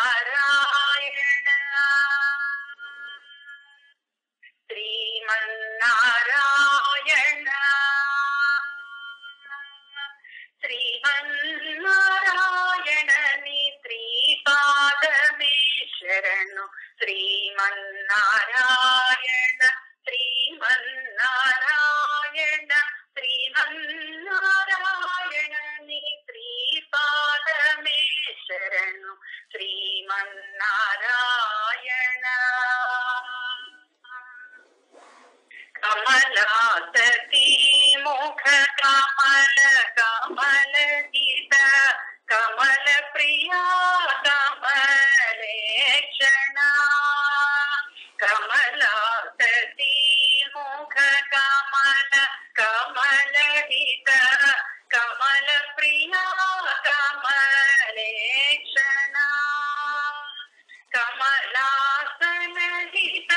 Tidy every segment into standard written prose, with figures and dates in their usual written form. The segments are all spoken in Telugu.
శ్రీమన్నారాయణ శ్రీమన్నారాయణ శ్రీమన్నారాయణ నీ శ్రీపాదమే శరణు శ్రీమన్నారాయణ శ్రీమన్నారాయణ శ్రీమన్నారాయణ నీ శ్రీపాదమే శరణు శ్రీమన్నారాయణ కమలాసతి ముఖ కమల కమల గీత కమల ప్రియా కమలేక్షణ కమలాసతి ముఖ కమల కమల గీత కమల ప్రియా కమలేక్షణ కమలాసన హిత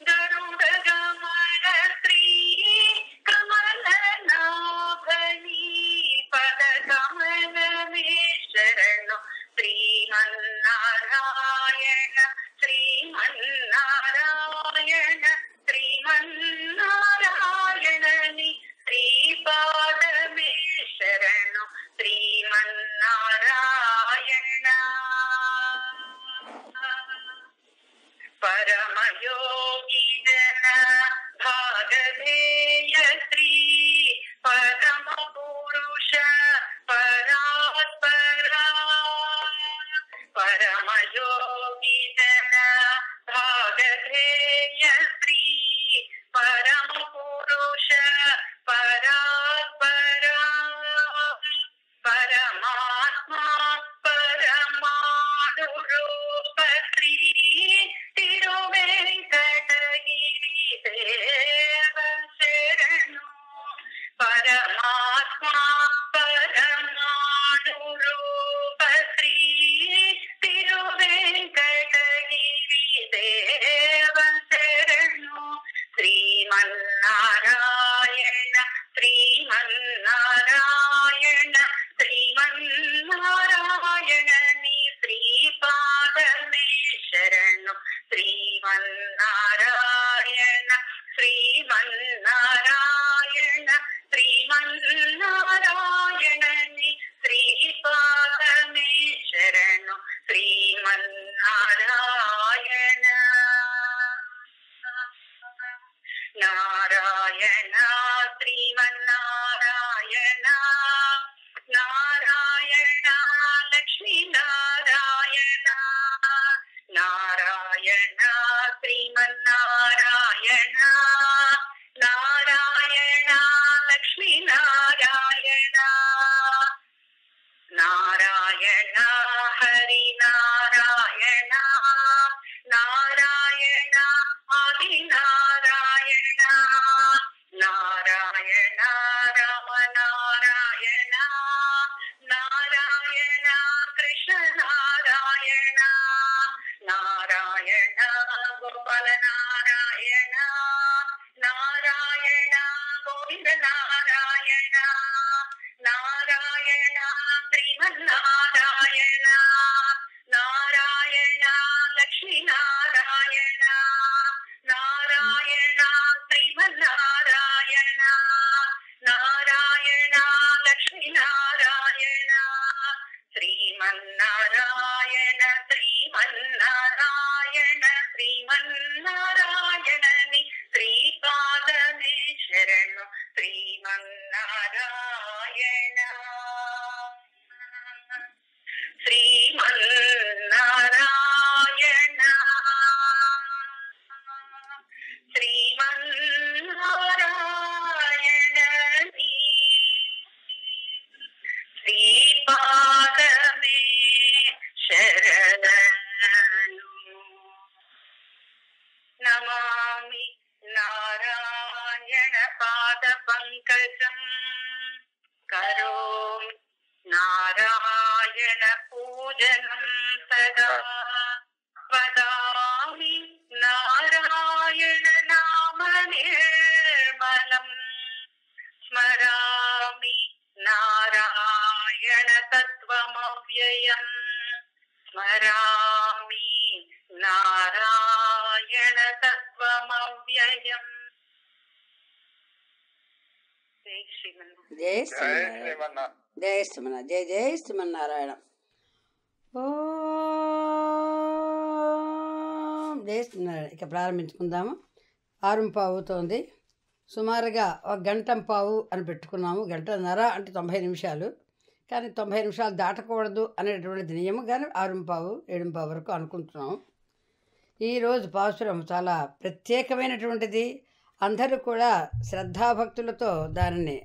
గరుడ గమన శ్రీ కమల నాభని పద కమల శరణు శ్రీమన్నారాయణ శ్రీమన్నారాయణ శ్రీమన్నారాయణ నీ శ్రీపాదమే శరణు శ్రీమన్నారాయణ పరమయోగి జన భాగధేయ శ్రీ పరమ పురుష పరాత్పరా పరమయోగి జన భాగధేయ శ్రీ పరమ పురుష పరాత్పరా పరమాత్మా పరమాణు రూప శ్రీ తిరువేంకటగిరి దేవ శరణు పరమాత్మా పరమాణు రూప శ్రీ తిరువేంకటగిరి దేవ శరణు శ్రీమన్నారాయణ శ్రీమన్నారాయణ శ్రీమన్నారాయణ నీ శ్రీపాదమే శరణు శ్రీమన్నారాయణ శ్రీమన్నారాయణ శ్రీమన్నారాయణ నీ శ్రీపాదమే శరణు శ్రీమన్నారాయణ నారాయణ శ్రీమన్నారాయణ నారాయణ లక్ష్మీ నారాయణ నారాయణ శ్రీమన్నారాయణ నారాయణ లక్ష్మీ నారాయణ నారాయణ హరి నారాయణ నారాయణ ఆది నారాయణ నారాయణ రామ నారాయణ నారాయణ కృష్ణ నారాయణ నారాయణ గోపాల నారాయణ నారాయణ గోవింద నారాయణ నారాయణ శ్రీమన్నారాయణ నారాయణ లక్ష్మీ నారాయణ నారాయణ శ్రీమన్నారాయణ నారాయణ లక్ష్మీ నారాయణ శ్రీమన్నారాయణ శ్రీమన్నారాయణ శ్రీమన్నారాయణ నీ శ్రీపాదమే శరణు శ్రీమన్నారాయణ శ్రీమన్నారాయణ శ్రీమన్నారాయణ నీ శ్రీపాదమే శరణు నమామి నారాయణ పాద పంకజం కరోమి నారాయణ పూజనం సదా వదామి నారాయణ నామ నిర్మలం స్మరామి నారాయణ తత్వమవ్యయం స్మరామి నారాయణ తత్వమవ్యయం. జై శ్రీమన్నారాయణ. జై శ్రీమన్నారాయణ. జై శ్రీమన్నారాయణ. జై జై శ్రీమన్నారాయణ. ఓం జై శ్రీమన్నారాయణ. ఇక ప్రారంభించుకుందాము. 6:15 అవుతోంది. సుమారుగా 1 గంటంపావు అని పెట్టుకున్నాము. 1:30 అంటే 90 నిమిషాలు. కానీ 90 నిమిషాలు దాటకూడదు అనేటువంటిది నియమం. కానీ 6:15, 7:15 వరకు అనుకుంటున్నాం. ఈరోజు పాసురం చాలా ప్రత్యేకమైనటువంటిది. అందరూ కూడా శ్రద్ధాభక్తులతో దానిని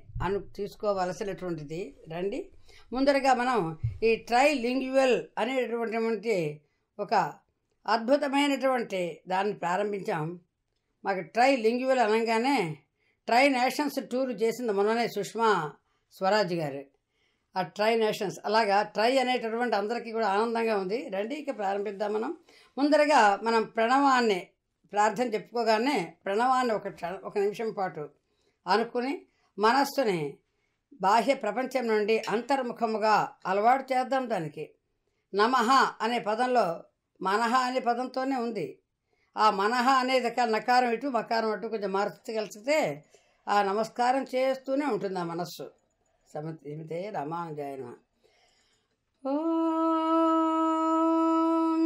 తీసుకోవలసినటువంటిది. రండి, ముందరగా మనం ఈ ట్రైలింగ్యువల్ అనేటటువంటి ఒక అద్భుతమైనటువంటి దాన్ని ప్రారంభించాం. మాకు ట్రైలింగ్యువల్ అనగానే ట్రై నేషన్స్ టూర్ చేసింది మొన్ననే సుష్మా స్వరాజ్ గారు. ఆ ట్రై నేషన్స్ అలాగా ట్రై అనేటటువంటి అందరికీ కూడా ఆనందంగా ఉంది. రండి, ఇక ప్రారంభిద్దాం. ముందరగా మనం ప్రణవాన్ని ప్రార్థన చెప్పుకోగానే ప్రణవాన్ని ఒక నిమిషం పాటు అనుకుని మనస్సుని బాహ్య ప్రపంచం నుండి అంతర్ముఖముగా అలవాటు చేద్దాం. దానికి నమః అనే పదంలో మనః అనే పదంతోనే ఉంది. ఆ మనః అనేది నకారం ఇటు మకారం అటు కొంచెం మార్చగలిగితే ఆ నమస్కారం చేస్తూనే ఉంటుంది ఆ మనస్సు. సమితే రామానుజాయ నమః. ఓం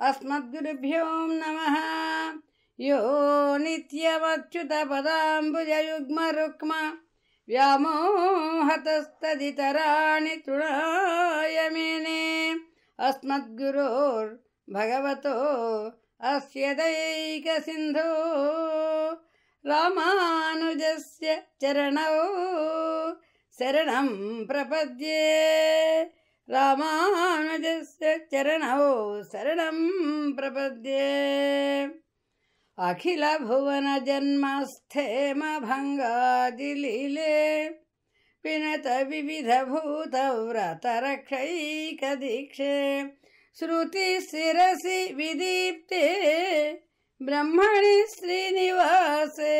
అస్మద్గురుభ్యో నమః. యో నిత్యమచ్యుత పదాంబుజయుగ్మరుక్మ వ్యామోహతస్తదితరాణి తృణాయ మేనే. అస్మద్గురోర్ భగవతో అస్య దైక సింధో రామానుజస్య చరణౌ శరణం ప్రపద్యే. రామానుజస్య చరణౌ శరణం ప్రపద్యే. అఖిల భువన జన్మస్థేమ భంగాదిలీలే వినత వివిధ భూత వ్రత రక్షైక దీక్షే. శృతి శిరసి విదీప్తే బ్రహ్మణి శ్రీనివాసే.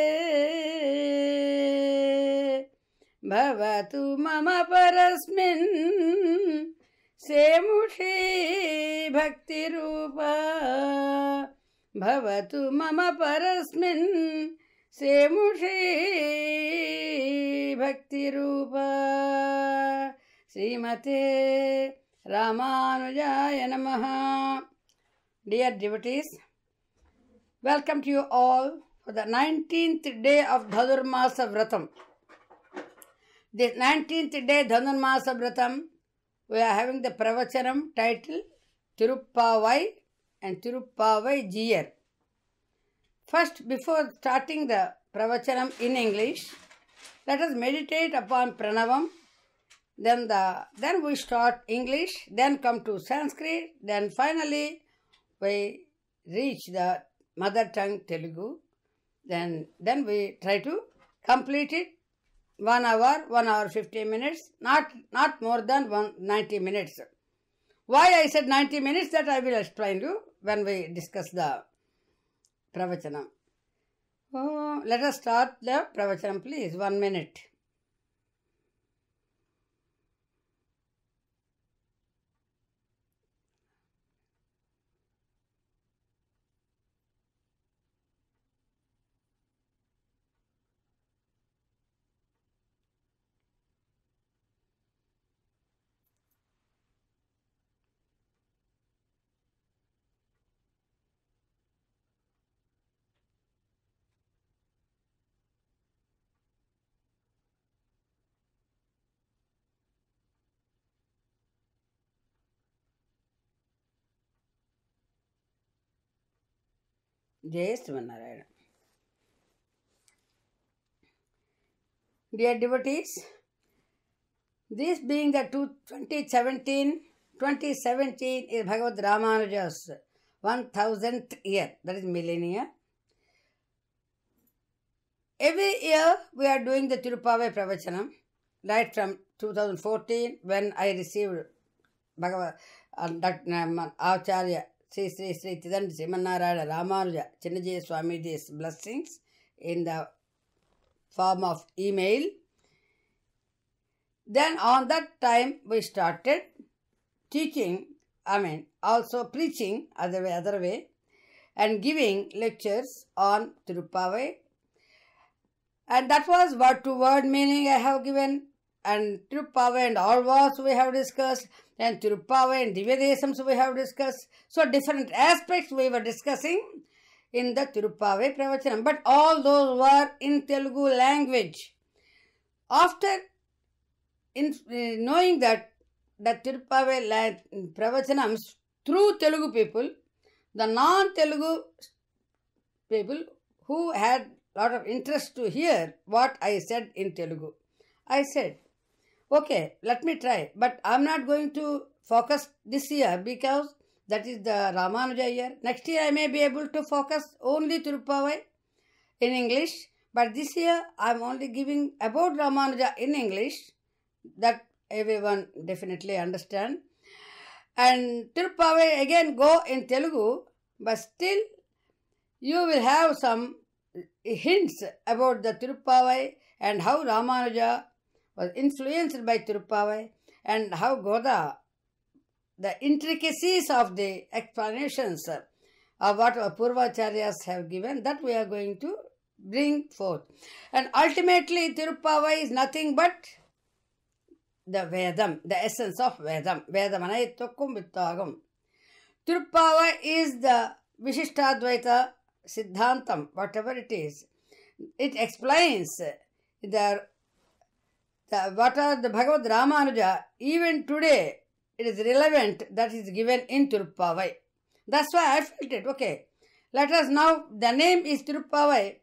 భవతు మమ పరస్మిన్ సేముషీ భక్తిరూపా. భవతు మమ పరస్మిన్ సేముషీ భక్తిరూపా. శ్రీమతే రామానుజాయ నమః. Dear devotees, welcome to you all for the 19th day of Dhanurmasa Vratam. This 19th day Dhanurmasa Vratam, we are having the pravachanam titled Tiruppavai and Tiruppavai Jiyar. First, before starting the pravachanam in English, let us meditate upon Pranavam. Then we start English, then come to Sanskrit, then finally we reach the mother tongue Telugu. Then we try to complete it 1 hour, 1 hour 15 minutes, not more than 90 minutes. Why I said 90 minutes, that I will explain you when we discuss the pravachanam. Let us start the pravachanam, please. 1 minute. Jai Srimanarayana. Dear devotees, this being the 2017 is Bhagavad Ramanuja's 1000th year, that is millennia. Every year we are doing the Tiruppavai Pravachanam, right from 2014 when I received Bhagavad Acharya Sri Tidandi Srimanarayana Ramanuja Chinnajaya Swamiji's blessings in the form of email. Then on that time we started teaching also preaching other way, and giving lectures on Tirupavai. And that was word to word meaning I have given. And Tirupavai and Alvars we have discussed, and Tirupavai and Divyadesams we have discussed. So different aspects we were discussing in the Tirupavai Pravachanam. But all those were in Telugu language. After knowing that the Tirupavai Pravachanams through Telugu people, the non-Telugu people who had lot of interest to hear what I said in Telugu, I said, okay, let me try. But I'm not going to focus this year because that is the Ramanuja year. Next year I may be able to focus only Tirupavai in English. But this year I'm only giving about Ramanuja in English, that everyone definitely understand. And Tirupavai again go in Telugu, but still you will have some hints about the Tirupavai and how Ramanuja was influenced by Tirupavai, and how Goda, the intricacies of the explanations of what our Purvacharyas have given, that we are going to bring forth. And ultimately Tirupavai is nothing but the Vedam, the essence of Vedam. Vedamana Tokkum Vittagam. Tirupavai is the Vishishtadvaita Siddhantam, whatever it is. It explains what are the Bhagavad Ramanuja. Even today it is relevant, that is given in Tirupavai. That's why I felt it. Okay, let us now, the name is Tirupavai,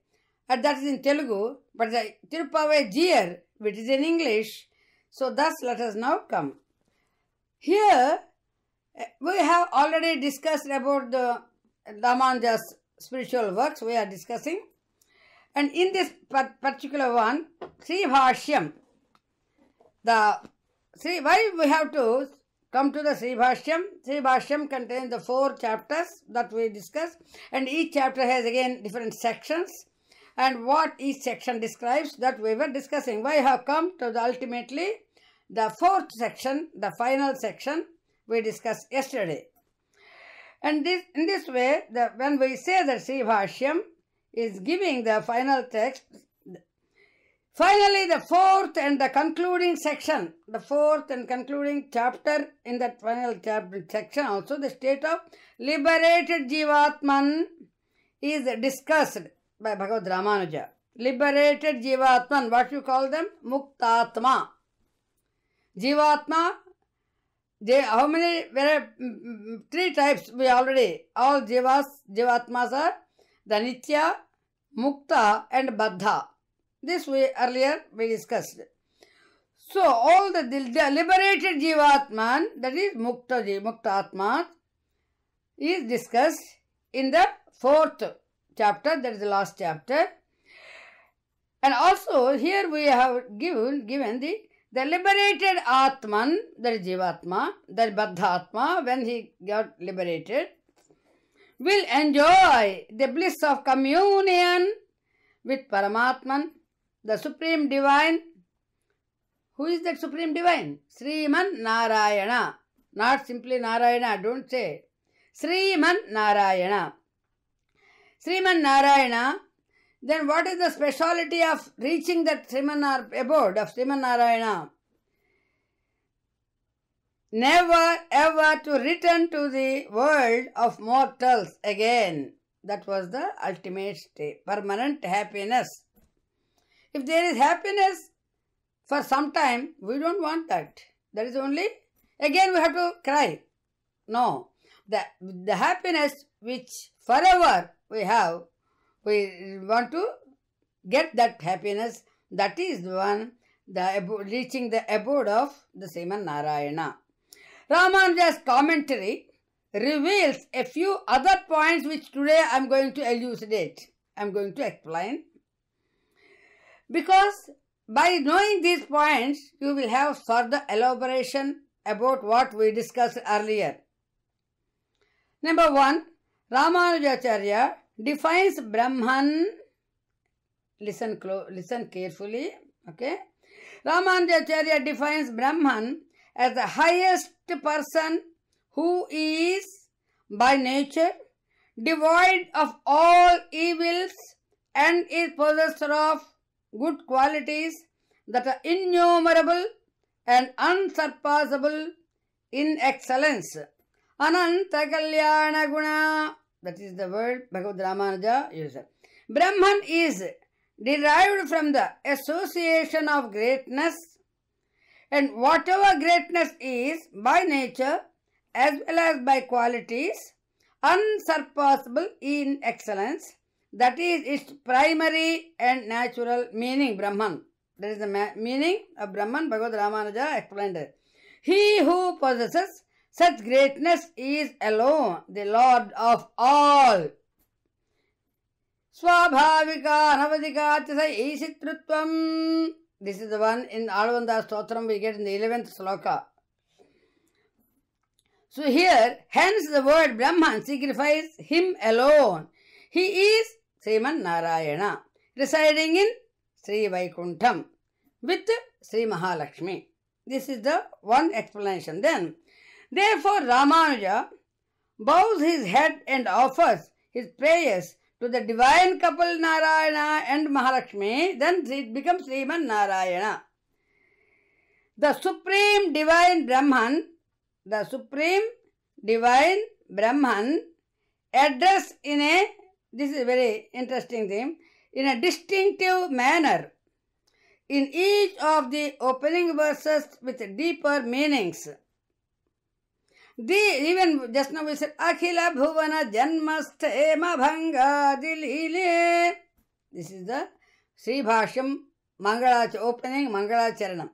and that is in Telugu, but the Tirupavai Jiyar, which is in English. So thus let us now come. Here we have already discussed about the Ramanuja's spiritual works we are discussing. And in this particular one, Sri Bhashyam, why we have to come to the Sri Bhashyam? Sri Bhashyam contains the 4 chapters that we discussed, and each chapter has again different sections, and what each section describes, that we were discussing. Why have come to the ultimately the 4th section, the final section we discussed yesterday. And in this way, when we say that Sri Bhashyam is giving the final text, finally the 4th and the concluding section, the 4th and concluding chapter in that final chapter section also, the state of liberated Jivatman is discussed by Bhagavad Ramanuja. Liberated Jivatman, what you call them? Muktatma. Jivatma, how many? 3 types we already. All Jivatmas are the Nitya, Mukta and Baddha. This we earlier discussed. So all the liberated Jivatman, that is Muktatma, is discussed in the 4th chapter, that is the last chapter. And also here we have given the liberated Atman, that is Jivatma, that is Baddhatma, when he got liberated, will enjoy the bliss of communion with Paramatman, the Supreme Divine. Who is that Supreme Divine? Sriman Narayana. Not simply Narayana, don't say. Sriman Narayana. Sriman Narayana. Then what is the speciality of reaching that abode of Sriman Narayana? Never ever to return to the world of mortals again. That was the ultimate state. Permanent happiness. If there is happiness for some time, we don't want that. That is only, again we have to cry. No. The happiness which forever we have, we want to get that happiness. That is the one, reaching the abode of the Sriman Narayana. Ramanuja's commentary reveals a few other points which today I am going to elucidate. I am going to explain. Because by knowing these points, you will have further elaboration about what we discussed earlier. Number 1, Ramanujacharya defines Brahman. Listen carefully. Okay. Ramanujacharya defines Brahman as the highest person who is by nature devoid of all evils and is possessor of good qualities that are innumerable and unsurpassable in excellence. Ananta Kalyana Guna. That is the word Bhagavad Ramanuja uses. Brahman is derived from the association of greatness, and whatever greatness is by nature as well as by qualities unsurpassable in excellence, that is its primary and natural meaning. Brahman. That is the meaning of Brahman. Bhagavad Ramanuja explained it. He who possesses such greatness is alone the Lord of all. Swabhavika Anavadika Ishitrutvam. This is the one in Alvanda Stotram we get in the 11th sloka. So here, hence the word Brahman signifies him alone. He is Sriman Narayana, residing in Sri Vaikuntham with Sri Mahalakshmi. This is the one explanation. Then, therefore, Ramanuja bows his head and offers his prayers to the divine couple Narayana and Mahalakshmi. Then it becomes Sriman Narayana. The Supreme Divine Brahman addressed in a, this is a very interesting thing, in a distinctive manner in each of the opening verses with deeper meanings. Even just now we said Akhila Bhuvana Janmasthe Bhanga Dilile. This is the Sri Bhashyam opening Mangalacharanam.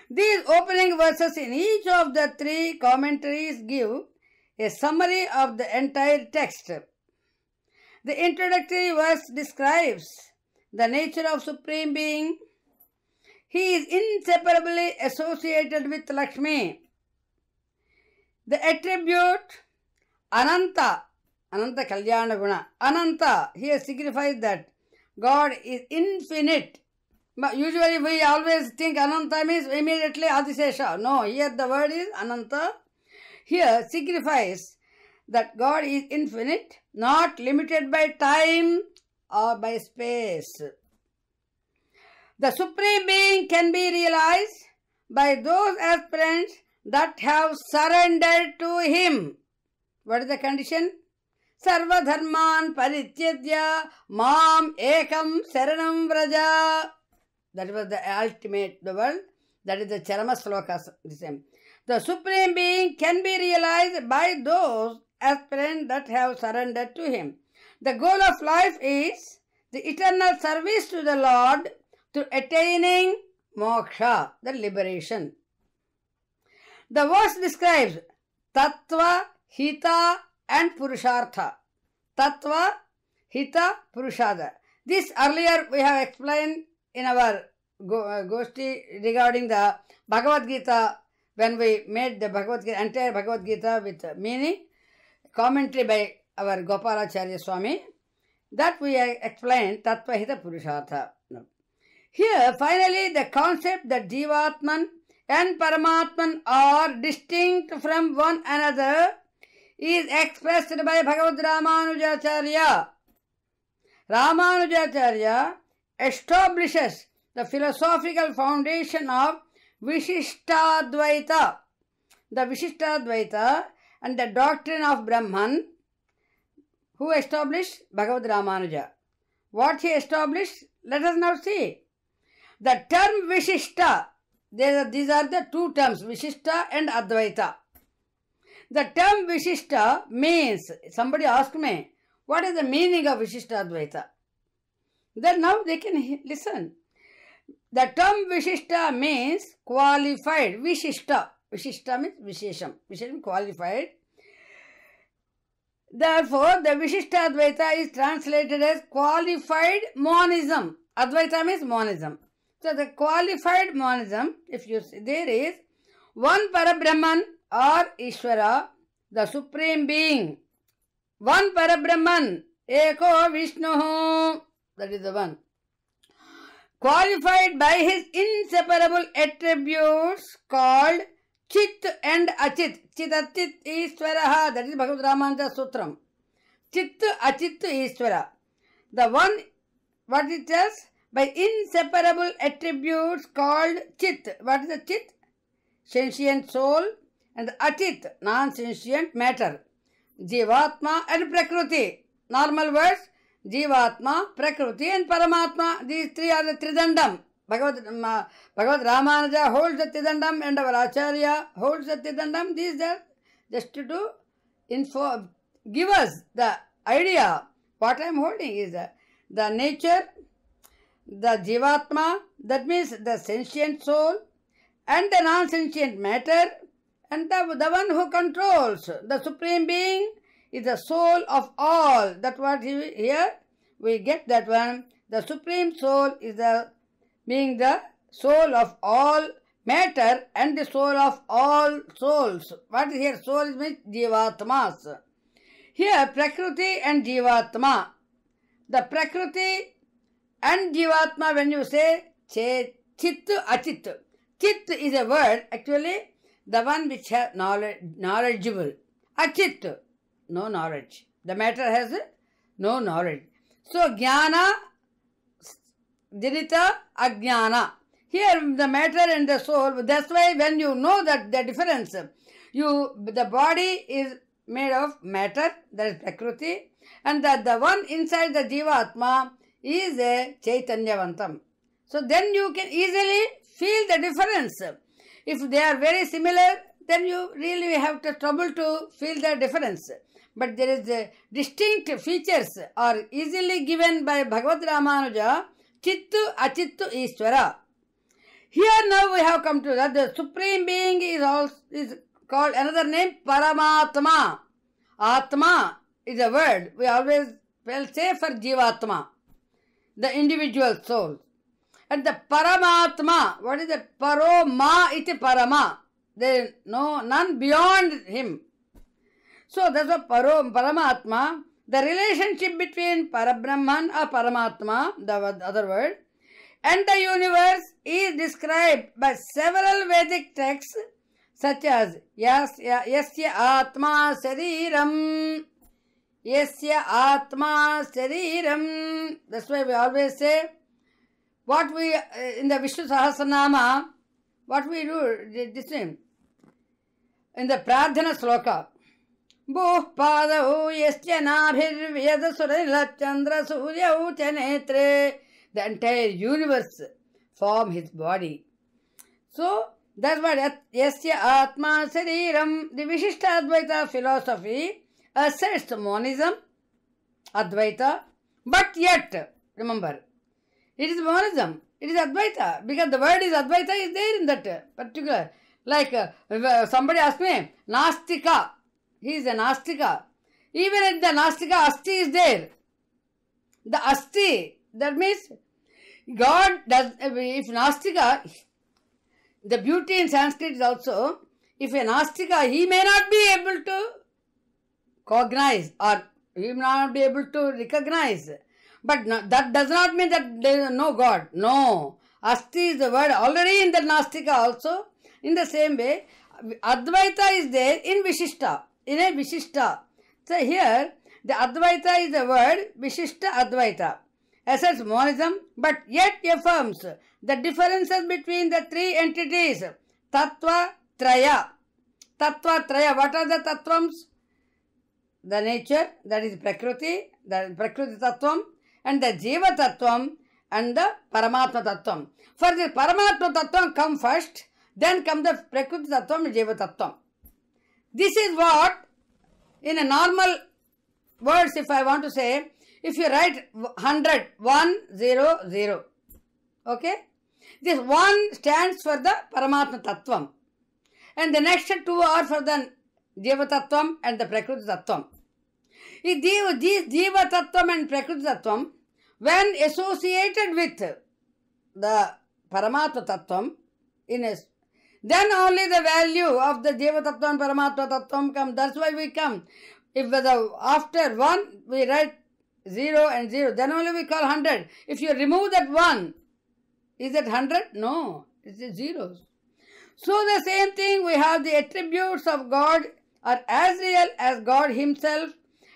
These opening verses in each of the three commentaries give a summary of the entire text. The introductory verse describes the nature of Supreme Being. He is inseparably associated with Lakshmi. The attribute Ananta Kalyana Guna. Ananta here signifies that God is infinite. But usually we always think Ananta means immediately Adisesha. No, here the word is Ananta. Here signifies that God is infinite, not limited by time or by space. The Supreme Being can be realized by those aspirants that have surrendered to Him. What is the condition? Sarva dharman parityajya mam ekam saranam vraja. That was the ultimate, the word. That is the Charama Sloka. The same. The Supreme Being can be realized by those aspirants that have surrendered to Him. The goal of life is the eternal service to the Lord to attaining moksha, the liberation. The verse describes Tattva, Hita and Purushartha. Tattva, Hita, Purushartha. This earlier we have explained in our Goshti regarding the Bhagavad Gita, when we made the entire Bhagavad Gita with meaning, commentary by our Gopalacharya Swami, that we explained Tattva, Hita, Purushartha. Here, finally, the concept that Jivatman and Paramatman are distinct from one another is expressed by Bhagavad Ramanujacharya. Ramanujacharya establishes the philosophical foundation of Vishishtadvaita. The Vishishtadvaita and the doctrine of Brahman. Who established? Bhagavad Ramanuja. What he established? Let us now see. The term Vishishta, these are the two terms, Vishishta and Advaita. The term Vishishta means, somebody asked me, what is the meaning of Vishishta Advaita? Then now they can listen. The term Vishishta means qualified. Vishishta. Vishishta means Vishesham. Vishesham qualified. Therefore, the Vishishta Advaita is translated as qualified monism. Advaita means monism. So the qualified monism, if you see, there is one Parabrahman or Ishvara, the Supreme Being. One Parabrahman, Eko Vishnu. That is the one. Qualified by his inseparable attributes called Chit and Achit. Chit Achit Ishvaraha. That is Bhagavad Ramananda Sutram. Chit Achit Ishvara. The one, what it tells? By inseparable attributes called Chit. What is the Chit? Sentient soul. And the Achit, non-sentient matter. Jivatma and Prakriti. Normal words. Jivatma, Prakriti and Paramatma. These three are the Tridandam. Bhagavad Ramanuja holds the Tridandam and our Acharya holds the Tridandam. These are just to give us the idea. What I am holding is the nature, the Jivatma, that means the sentient soul, and the non-sentient matter, and the one who controls. The Supreme Being is the soul of all. That's what here we get that one. The Supreme Soul is being the soul of all matter and the soul of all souls. What is here? Soul is means Jivatmas. Here Prakriti and Jivatma. The Prakriti and Jivatma, when you say Chit Achit. Chit is a word, actually the one which has knowledgeable. Achit, no knowledge. The matter has no knowledge. So Jnana, Jirita, Ajnana. Here the matter and the soul, that's why when you know that the difference, the body is made of matter, that is Prakriti, and the one inside the Jivatma is a Chaitanyavantam. So then you can easily feel the difference. If they are very similar, then you really have to trouble to feel the difference. But there is distinct features are easily given by Bhagavad Ramanuja, Chittu Achittu Ishvara. Here now we have come to that the Supreme Being is called another name Paramatma. Atma is a word we always will say for Jivatma, the individual soul. And the Paramatma, what is the Paroma iti Parama? There is none beyond him. So that's what Paramatma, the relationship between Parabrahman or Paramatma, the other word, and the universe is described by several Vedic texts such as Yasya Atma Sariram. Yasya Atma Sariram. That's why we always say, what we, in the Vishnu Sahasranama, what we do, this name, in the Prarthana Sloka, Bhuh Padahu Yasya Nabhir Vyada Surila Chandra Surya Uchanetre. The entire universe form his body. So, that's what Yasya Atma Sariram, the Vishishta Advaita philosophy asserts monism, Advaita, but yet, remember, it is monism, it is Advaita, because the word is Advaita is there in that particular. Like somebody asked me, Nastika, he is a Nastika. Even in the Nastika, Asti is there. The Asti, that means God does, if Nastika, the beauty in Sanskrit is also, if a Nastika, he may not be able to cognize or he may not be able to recognize. But no, that does not mean that there is no God. No. Asti is the word already in the Nastika also. In the same way, Advaita is there in Vishishta, in a Vishishta. So here, the Advaita is the word Vishishta Advaita. Asserts monism, but yet affirms the differences between the three entities. Tattva Traya. Tattva Traya. What are the Tattvams? The nature, that is Prakriti, the Prakriti Tattvam, and the Jiva Tattvam, and the Paramatma Tattvam. For the Paramatma Tattvam come first, then come the Prakriti Tattvam and Jiva Tattvam. This is what, in a normal words, if I want to say, if you write 100, 100, okay? This 1 stands for the Paramatma Tattvam. And the next 2 are for the Jiva Tattvam and the Prakriti Tattvam. These Jiva Tattvam and Prakriti Tattvam, when associated with the Paramatma Tattvam, then only the value of the Jiva Tattvam and Paramatma Tattvam comes. That's why we come. If after 1 we write 0 and 0, then only we call 100. If you remove that 1, is it 100? No, it is zeros. So the same thing, we have the attributes of God are as real as God himself,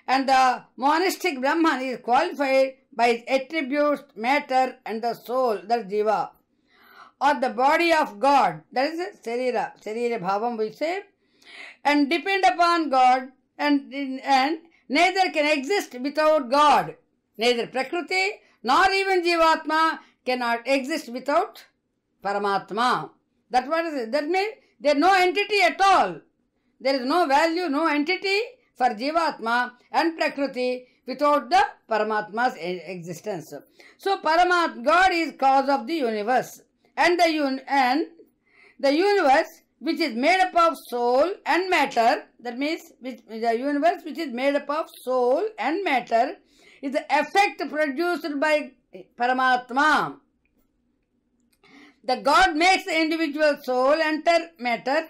and the monistic Brahman is qualified by his attributes, matter and the soul, that is Jiva, or the body of God, that is Sarira Bhavam we say, and depend upon God, and neither can exist without God. Neither Prakriti nor even Jivatma cannot exist without Paramatma. That's what is it. That means there is no entity at all. There is no value, no entity for Jivatma and Prakriti without the Paramatma's existence. So God is cause of the universe, and the universe which is made up of soul and matter, that means the universe which is made up of soul and matter is the effect produced by Paramatma. The God makes the individual soul enter matter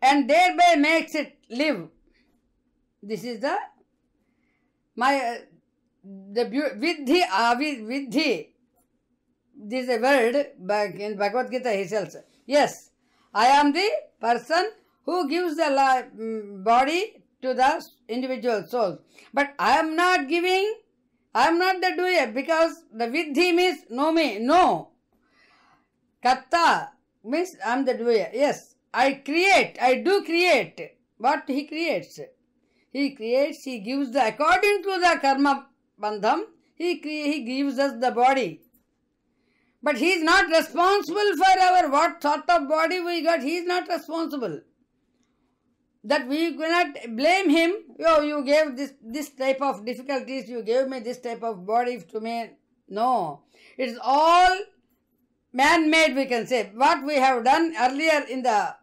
and thereby makes it live. This is the Vidhi. This is a word back in Bhagavad Gita he tells. Yes, I am the person who gives the body to the individual soul. But I am not giving, I am not the doer, because the Vidhi means know me, no. Karta means I am the doer. Yes, I create, I do create. What he creates? He creates, he gives the, according to the karma bandham, he gives us the body. But he is not responsible for our what sort of body we got. He is not responsible. That we cannot blame him. Oh, you gave this type of difficulties, you gave me this type of body to me. No. It is all man-made, we can say. What we have done earlier in the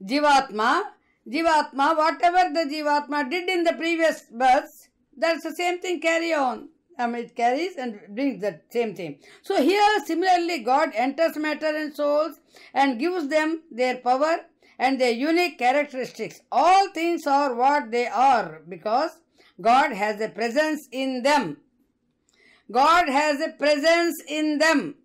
Jivatma, whatever the Jivatma did in the previous births, that's the same thing carry on. It carries and brings that same thing. So here similarly God enters matter and souls and gives them their power and their unique characteristics. All things are what they are because God has a presence in them. God has a presence in them.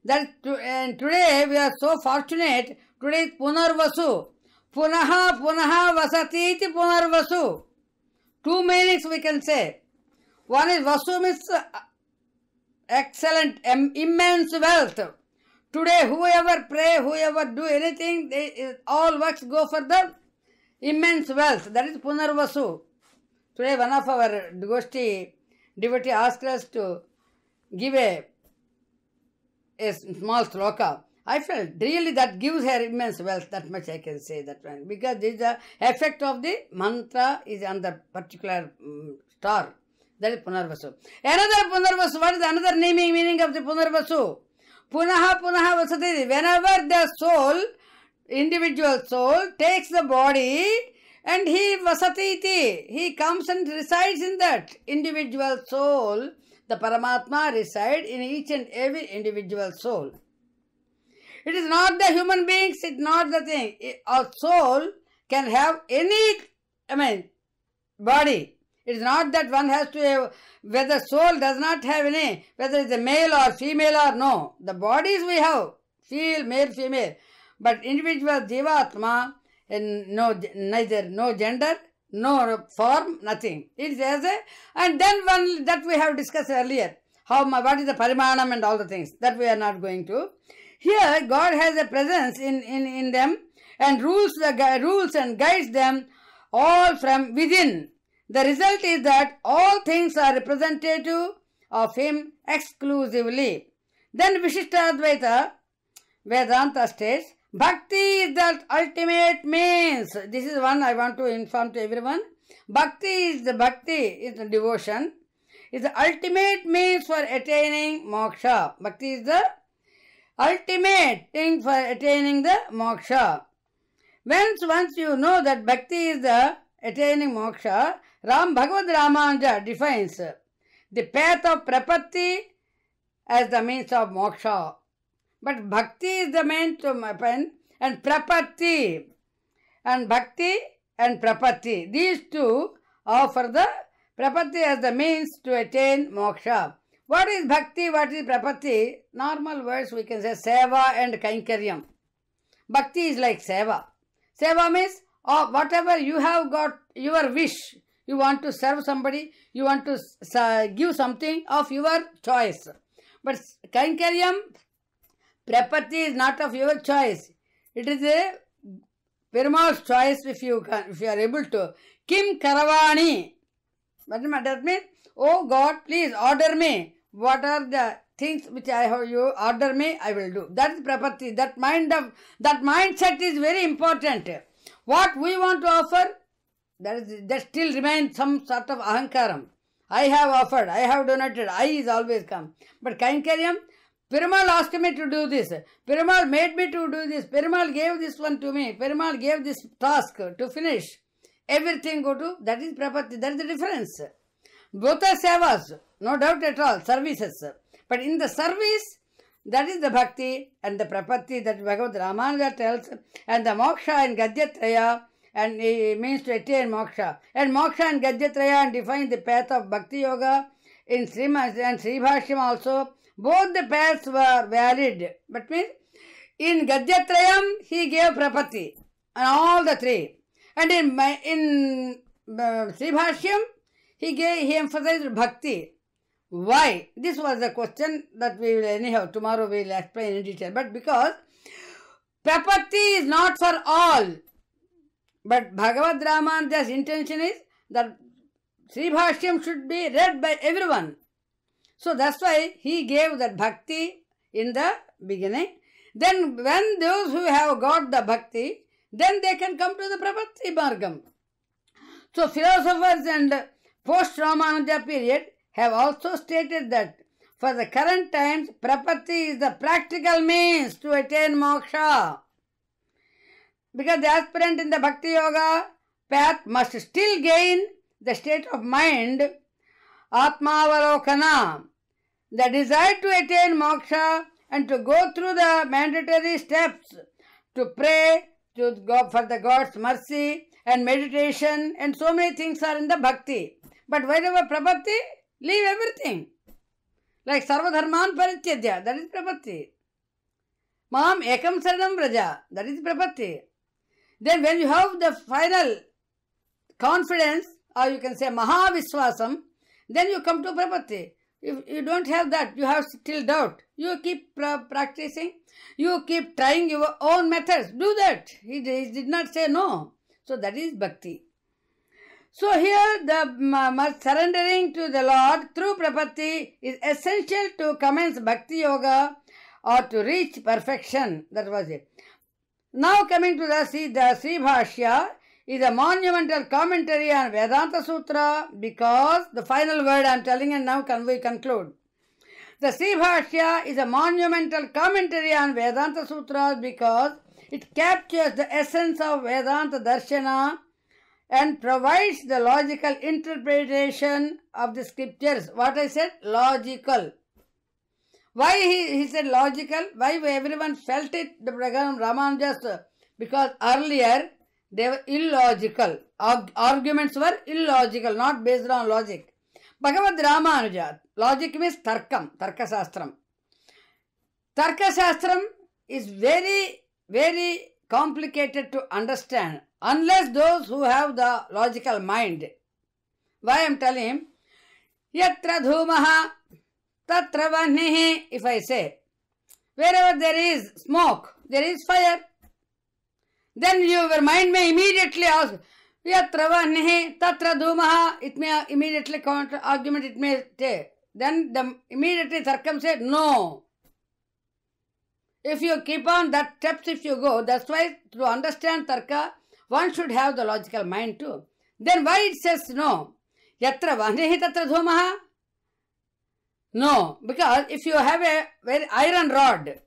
And today we are so fortunate. Today is Punarvasu. Punaha vasati iti Punarvasu. Two meanings we can say. One is Vasu means excellent, immense wealth. Today, whoever pray, whoever do anything, all works go for the immense wealth. That is Punarvasu. Today, one of our devotee asked us to give a small sloka. I felt really that gives her immense wealth. That much I can say that one. Because this is the effect of the mantra is on the particular star. That is Punarvasu. Another Punarvasu, what is another meaning of the Punarvasu? Punaha vasati. Whenever the soul, individual soul, takes the body and he vasati, he comes and resides in that individual soul. The Paramatma resides in each and every individual soul. It is not the human beings, it is not the thing. A soul can have any, body. It is not that one has to have, whether soul does not have any, whether it is a male or female or no. The bodies we have, male, female. But individual Jivatma, neither, no gender, no form, nothing. It is as a, and then one that we have discussed earlier. What is the Parimanam and all the things. That we are not going to. Here, God has a presence in them and rules and guides them all from within. The result is that all things are representative of Him exclusively. Then Vishishtadvaita Vedanta states, Bhakti is the ultimate means. This is one I want to inform to everyone. Bhakti is the devotion, is the ultimate means for attaining moksha. Bhakti is the ultimate thing for attaining the moksha. Once you know that Bhakti is the attaining moksha, Bhagavad Ramanuja defines the path of prapatti as the means of moksha. But bhakti is the means to happen, and prapatti, and bhakti and prapatti. These two offer the prapatti as the means to attain moksha. What is bhakti? What is prapatti? Normal words we can say seva and kainkaryam. Bhakti is like seva. Seva means whatever you have got, your wish. You want to serve somebody, you want to give something of your choice. But Kainkaryam, prapatti is not of your choice. It is a Perumal's choice if you are able to. Kim Karavani. What does that mean? Oh God, please order me. What are the things which I have you order me, I will do. That is prapatti. That mindset is very important. What we want to offer, that still remains some sort of ahankaram. I have offered, I have donated, I is always come. But Kainkaryam, Perumal asked me to do this. Perumal made me to do this. Perumal gave this one to me. Perumal gave this task to finish. Everything go to, that is prapatti. That is the difference. Both are sevas, no doubt at all, services. But in the service, that is the bhakti and the prapatti that Bhagavad Ramanuja tells, and the moksha in Gadyatraya, and it means to attain moksha. And moksha and Gadyatraya and define the path of bhakti yoga in Srimad and Sribhashyam also. Both the paths were valid. But means in Gadyatrayam he gave prapatti and all the three. And in Sribhashyam he emphasized bhakti. Why? This was the question that we will anyhow, tomorrow we will explain in detail. But because prapatti is not for all. But Bhagavad Ramanuja's intention is that Sribhashyam should be read by everyone. So that's why he gave that bhakti in the beginning. Then when those who have got the bhakti, then they can come to the prapatti margam. So philosophers and post-Ramanuja period have also stated that for the current times, prapatti is the practical means to attain moksha. Because the aspirant in the bhakti yoga path must still gain the state of mind, atmavalokana, the desire to attain moksha and to go through the mandatory steps, to pray, to go for the God's mercy and meditation, and so many things are in the bhakti. But wherever prapatti, leave everything. Like sarvadharman parityajya, that is prapatti. Mam ekam saranam vraja, that is prapatti. Then when you have the final confidence, or you can say mahaviswasam, then you come to prapatti. If you don't have that, you have still doubt. You keep practicing, you keep trying your own methods. Do that. He did not say no. So that is bhakti. So here the surrendering to the Lord through prapatti is essential to commence bhakti yoga or to reach perfection. That was it. Now coming to the Sribhashya is a monumental commentary on Vedanta Sutra, because the final word I am telling, and now we conclude. The Sribhashya is a monumental commentary on Vedanta Sutra because it captures the essence of Vedanta Darshana and provides the logical interpretation of the scriptures. What I said? Logical. Why he said logical? Why everyone felt it, the Bhagavad Ramanuja's? Because earlier they were illogical. Arguments were illogical, not based on logic. Bhagavad Ramanuja, logic means tarkam, tarkasastram. Tarkasastram is very, very complicated to understand unless those who have the logical mind. Why I am telling him? Yatra dhumaha tatra vahnihi. If I say, wherever there is smoke, there is fire. Then your mind may immediately ask, yatra vahnihi tatra dhumaha. It may immediately counter argument, it may say. Then the immediately tarkam said, no. If you keep on that steps, if you go, that's why to understand tarka, one should have the logical mind too. Then why it says no? Yatra vahnihi tatra dhumaha? No, because if you have a very iron rod,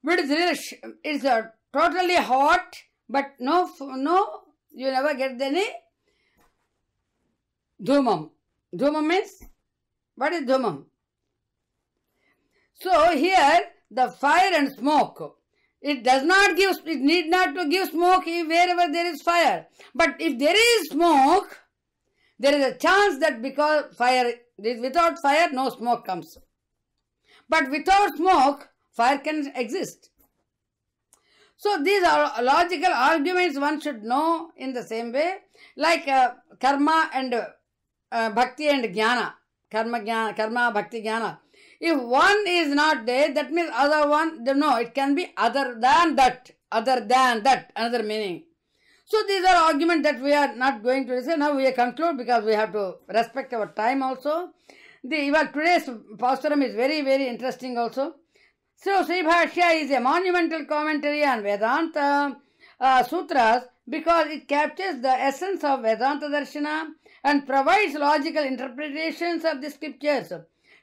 it's totally hot, but no, you never get any dhumam. Dhumam means, what is dhumam? So here, the fire and smoke, it need not to give smoke wherever there is fire. But if there is smoke, there is a chance that because without fire, no smoke comes. But without smoke, fire can exist. So these are logical arguments one should know in the same way, like karma and bhakti and jnana. Karma, bhakti, jnana. If one is not there, that means other one, no, it can be other than that, another meaning. So these are arguments that we are not going to say. Now we conclude because we have to respect our time also. Today's pasturam is very, very interesting also. So Sri Bhashya is a monumental commentary on Vedanta sutras because it captures the essence of Vedanta Darshana and provides logical interpretations of the scriptures.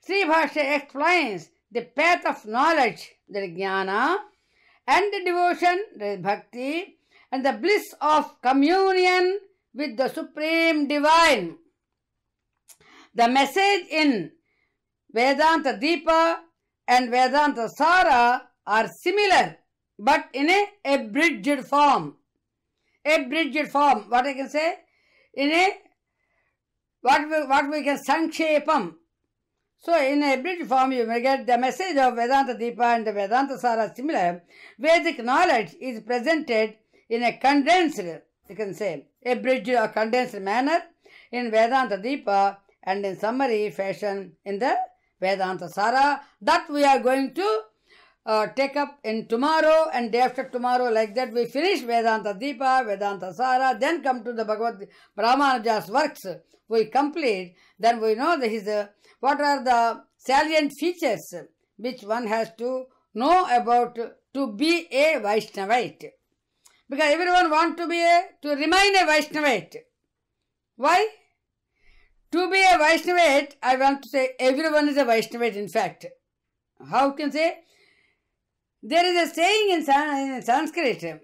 Sri Bhashya explains the path of knowledge, the jnana, and the devotion, the bhakti, and the bliss of communion with the Supreme Divine. The message in Vedanta Deepa and Vedanta Sara are similar, but in a abridged form. Abridged form, what I can say? In a, what we can Sankshepam. So in a abridged form, you may get the message of Vedanta Deepa and the Vedanta Sara similar. Vedic knowledge is presented in a condensed, you can say, abridged or condensed manner in Vedanta Deepa and in summary fashion in the Vedanta Sara. That we are going to take up in tomorrow and day after tomorrow. Like that we finish Vedanta Deepa, Vedanta Sara, then come to the Bhagavad Ramanuja's works. We complete, then we know what are the salient features which one has to know about to be a Vaishnavite. Because everyone wants to remain a Vaishnavite. Why? To be a Vaishnavite, I want to say everyone is a Vaishnavite in fact. How can you say? There is a saying in Sanskrit,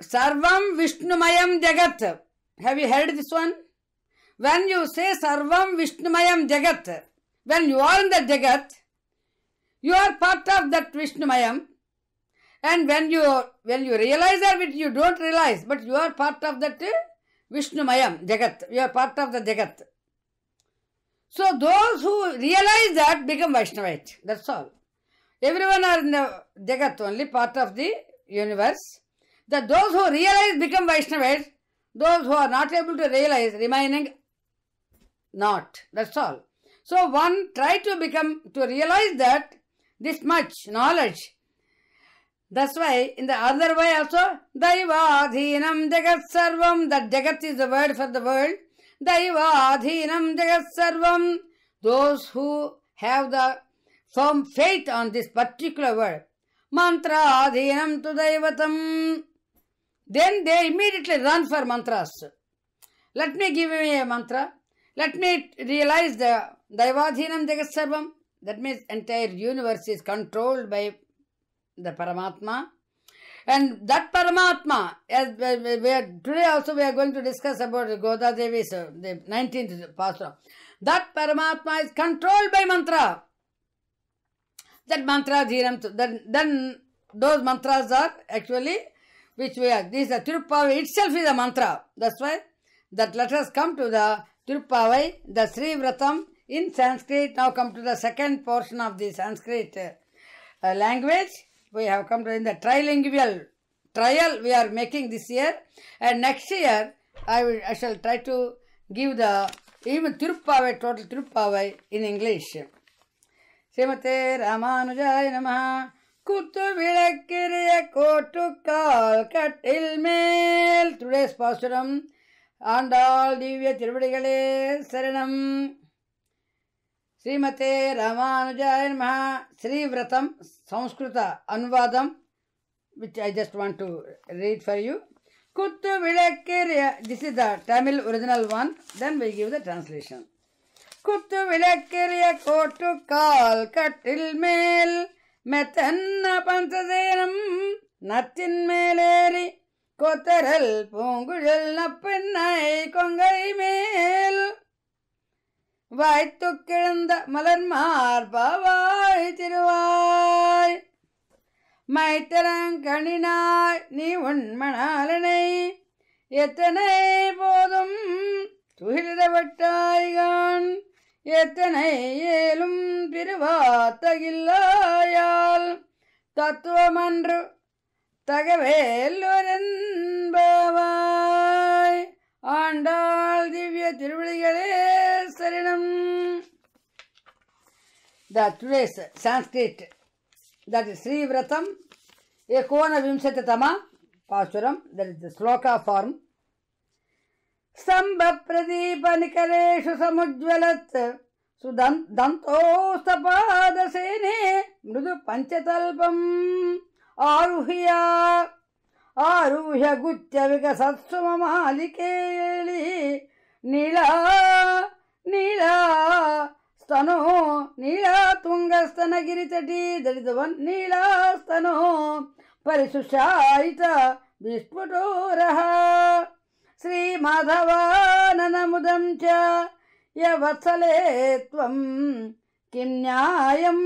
Sarvam Vishnumayam Jagat. Have you heard this one? When you say Sarvam Vishnumayam Jagat, when you are in the Jagat, you are part of that Vishnumayam. And when you realize that, which you don't realize, but you are part of that Vishnumayam Jagat. You are part of the Jagat. So those who realize that become Vaishnavite. That's all. Everyone are in the Jagat only, part of the universe. That those who realize become Vaishnavites. Those who are not able to realize remaining not. That's all. So one try to realize that this much knowledge. That's why in the other way also, Daivadhinam Jagat Sarvam, that Jagat is the word for the world. Daivadhinam Jagat Sarvam, those who have the firm faith on this particular word. Mantra Adhinam tu Daivatam. Then they immediately run for mantras. Let me give me a mantra. Let me realize the Daivadhinam Jagat Sarvam. That means entire universe is controlled by the Paramatma. And that Paramatma, as today also we are going to discuss about Goda Devi's, the 19th Pasra. That Paramatma is controlled by mantra. That mantra Dhiram, then those mantras are actually, which we are, this Tirupavai itself is a mantra. That's why that let us come to the Tirupavai, the Sri Vratam in Sanskrit. Now come to the second portion of the Sanskrit language. We have come to in the trilingual trial we are making this year, and next year I shall try to give the even Tirupavai, total Tirupavai in English. Srimate Ramanujaya Namaha. Kuttu Vilakiriya Kotu Kal Kattil Mel. Today's pasturam. Andal Divya Tiruvadigalé Saranam. Srimate Ramanujaya Namaha. Sri Vratam Sanskrita Anuvadam, which I just want to read for you. Kuttu Vilakiriya. This is the Tamil original one. Then we give the translation. Kuttu Vilakiriya Kotu Kal Kattil Mel. Metanna Pantasenam Nathin Meleri Kotaral Pungujal Nappinai Kongai Mel Vaitukiranda Malarmar Bavai Tiruvai Maitaran Kandinai Nivun Manalanai Yetanai Bodum Tuhilavattaigan எத்தனை ஏலும் திருவாத்தகில்லாயால் தத்துவமன்று தகவேலொரென்பவாய். ஆண்டாள் திவ்ய திருவிழிகளே சரணம். The today's Sanskrit, that is Sri Vratam, Ekona Vimshatatama Pasuram, that is the sloka form. Sambha Pradipa Nikareshu Samujvalat Sudantostapadasene Mrudu Panchatalpam Aruhya Gutya Vikasatsuma Malikeli Nila Stano Nila Tungastanagiri, that is the one. Nila Stano Parisushaita Visputoraha Sri Madhava Nanamudam cha Yavatsale Tvam Kim Nyayam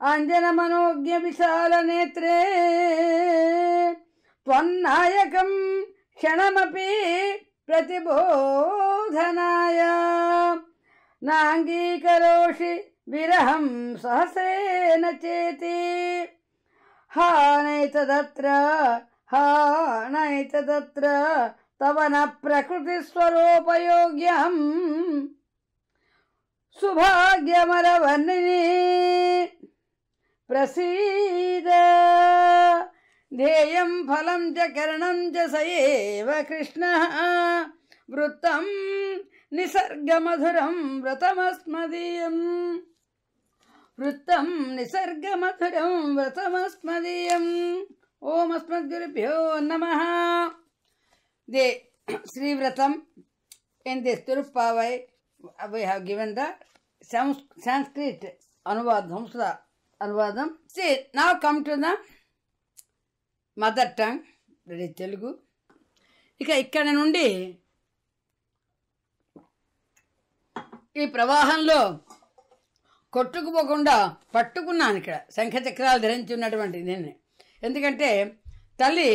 Anjana Manogya Visala Netre Tvannayakam Shanamapi Pratibodhanaya Nangikaroshi Viraham Sahasena Cheti Hanaitadatra Tavana Prakriti Swaropayogyam Subhagyamaravanini Prasida Deyam Phalam ja Karanam ja Sayeva Krishna Vrutam Nisargamadhuram Vratamasmadiyam Vrutam Nisargamadhuram Vratamasmadiyam. Om Asmadgurubhyo Namaha. The Sri Vratam in this Tirupavai, we have given the Sanskrit Anuvadam, Samskrita Anuvadam. See, now come to the mother tongue, that is Telugu. ఇక్కడ నుండి ఈ ప్రవాహంలో కొట్టుకుపోకుండా పట్టుకున్నాను ఇక్కడ శంఖచక్రాలు ధరించి ఉన్నటువంటి దీన్ని. ఎందుకంటే తల్లి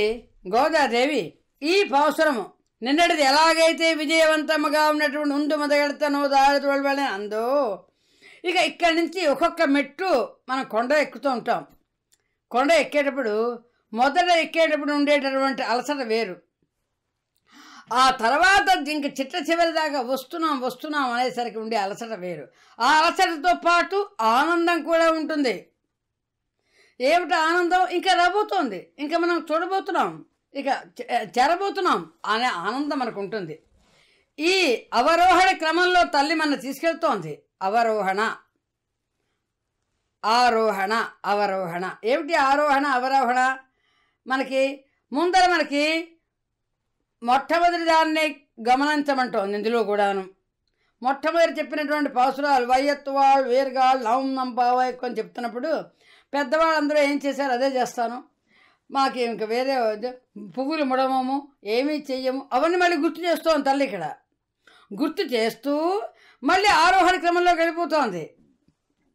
గోదాదేవి ఈ పాసురము నిన్నటిది ఎలాగైతే విజయవంతముగా ఉన్నటువంటి ఉండు మొదగెడతనో దారి తోడబడి అందో, ఇక ఇక్కడి నుంచి ఒక్కొక్క మెట్టు మనం కొండ ఎక్కుతూ ఉంటాం. కొండ ఎక్కేటప్పుడు మొదట ఎక్కేటప్పుడు ఉండేటటువంటి అలసట వేరు. ఆ తర్వాత ఇంక చిట్ట చివరి దాకా వస్తున్నాం అనేసరికి ఉండే అలసట వేరు. ఆ అలసటతో పాటు ఆనందం కూడా ఉంటుంది. ఏమిటి ఆనందం? ఇంకా రాబోతోంది, ఇంకా మనం చూడబోతున్నాం, ఇక చేరబోతున్నాం అనే ఆనందం మనకు ఉంటుంది. ఈ అవరోహణ క్రమంలో తల్లి మన తీసుకెళ్తోంది. అవరోహణ ఆరోహణ అవరోహణ. ఏమిటి ఆరోహణ అవరోహణ? మనకి ముందర మనకి మొట్టమొదటి దాన్ని గమనించమంటోంది. ఇందులో కూడాను మొట్టమొదటి చెప్పినటువంటి పాసురాలు వయ్యత్తువాళ్ళు వేరుగాళ్ళు నవం నంపావా ఎక్కువ అని చెప్తున్నప్పుడు పెద్దవాళ్ళందరూ ఏం చేశారు అదే చేస్తాను, మాకు ఇంక వేరే పువ్వులు ముడమము ఏమీ చెయ్యము అవన్నీ మళ్ళీ గుర్తు చేస్తోంది తల్లి. ఇక్కడ గుర్తు చేస్తూ మళ్ళీ ఆరోహణ క్రమంలోకి వెళ్ళిపోతోంది.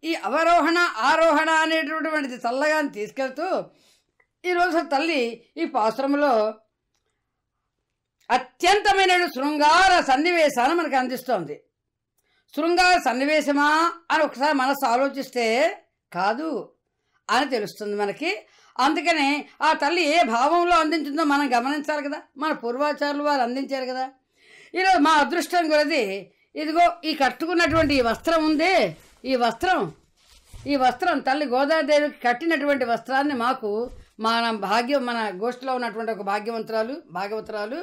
ఈ అవరోహణ ఆరోహణ అనేటటువంటిది చల్లగా తీసుకెళ్తూ ఈరోజు తల్లి ఈ పాసురంలో అత్యంతమైన శృంగార సన్నివేశాన్ని మనకు అందిస్తోంది. శృంగార సన్నివేశమా అని ఒకసారి మనసు ఆలోచిస్తే కాదు అని తెలుస్తుంది మనకి. అందుకనే ఆ తల్లి ఏ భావంలో అందించిందో మనం గమనించాలి కదా. మన పూర్వాచారులు వారు అందించారు కదా. ఈరోజు మా అదృష్టం కొలది ఇదిగో ఈ కట్టుకున్నటువంటి ఈ వస్త్రం ఉంది. ఈ వస్త్రం తల్లి గోదాదేవికి కట్టినటువంటి వస్త్రాన్ని మాకు మన గోష్ఠిలో ఉన్నటువంటి ఒక భాగవతురాలు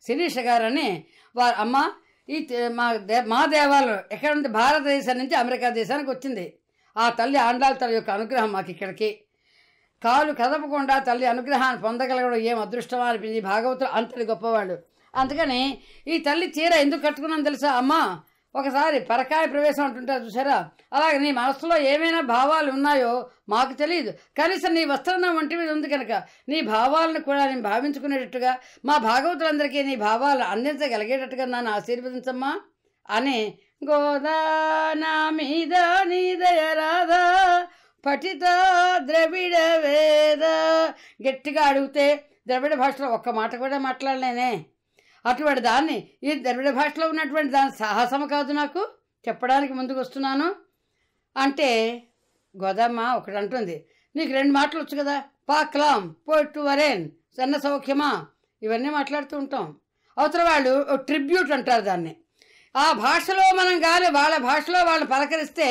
శిరీష గారని వారు అమ్మ ఈ మా దేవాలయం ఎక్కడ ఉంది? భారతదేశం నుంచి అమెరికా దేశానికి వచ్చింది. ఆ తల్లి ఆండాళ్ళ తల్లి యొక్క అనుగ్రహం మాకు ఇక్కడికి కాలు కదపకుండా తల్లి అనుగ్రహాన్ని పొందగలగడం ఏం అదృష్టమా అనిపించి భాగవతులు అంతటి గొప్పవాళ్ళు. అందుకని ఈ తల్లి చీర ఎందుకు కట్టుకున్నాను తెలుసా అమ్మ? ఒకసారి పరకాయ ప్రవేశం అంటుంటారు చూసారా, అలాగే నీ మనసులో ఏమైనా భావాలు ఉన్నాయో మాకు తెలియదు, కనీసం నీ వస్త్రం నా ఒంటి మీద ఉంది కనుక నీ భావాలను కూడా నేను భావించుకునేటట్టుగా మా భాగవతులందరికీ నీ భావాలు అందించగలిగేటట్టుగా నన్ను ఆశీర్వదించమ్మా అని గోదా నా మీద నీ దయ రాధా పఠిత ద్రవిడ వేద గట్టిగా అడిగితే ద్రవిడ భాషలో ఒక్క మాట కూడా మాట్లాడలేనే. అటువంటి దాన్ని ఈ ద్రవిడ భాషలో ఉన్నటువంటి దాని సాహసము కాదు నాకు చెప్పడానికి ముందుకు వస్తున్నాను అంటే గోదమ్మ ఒకటి అంటుంది, నీకు 2 మాటలు వచ్చు కదా, పాక్లాం పోటు వరేన్ సన్న సౌఖ్యమా ఇవన్నీ మాట్లాడుతూ ఉంటాం. అవతల వాళ్ళు ట్రిబ్యూట్ అంటారు దాన్ని. ఆ భాషలో మనం కానీ వాళ్ళ భాషలో వాళ్ళు పలకరిస్తే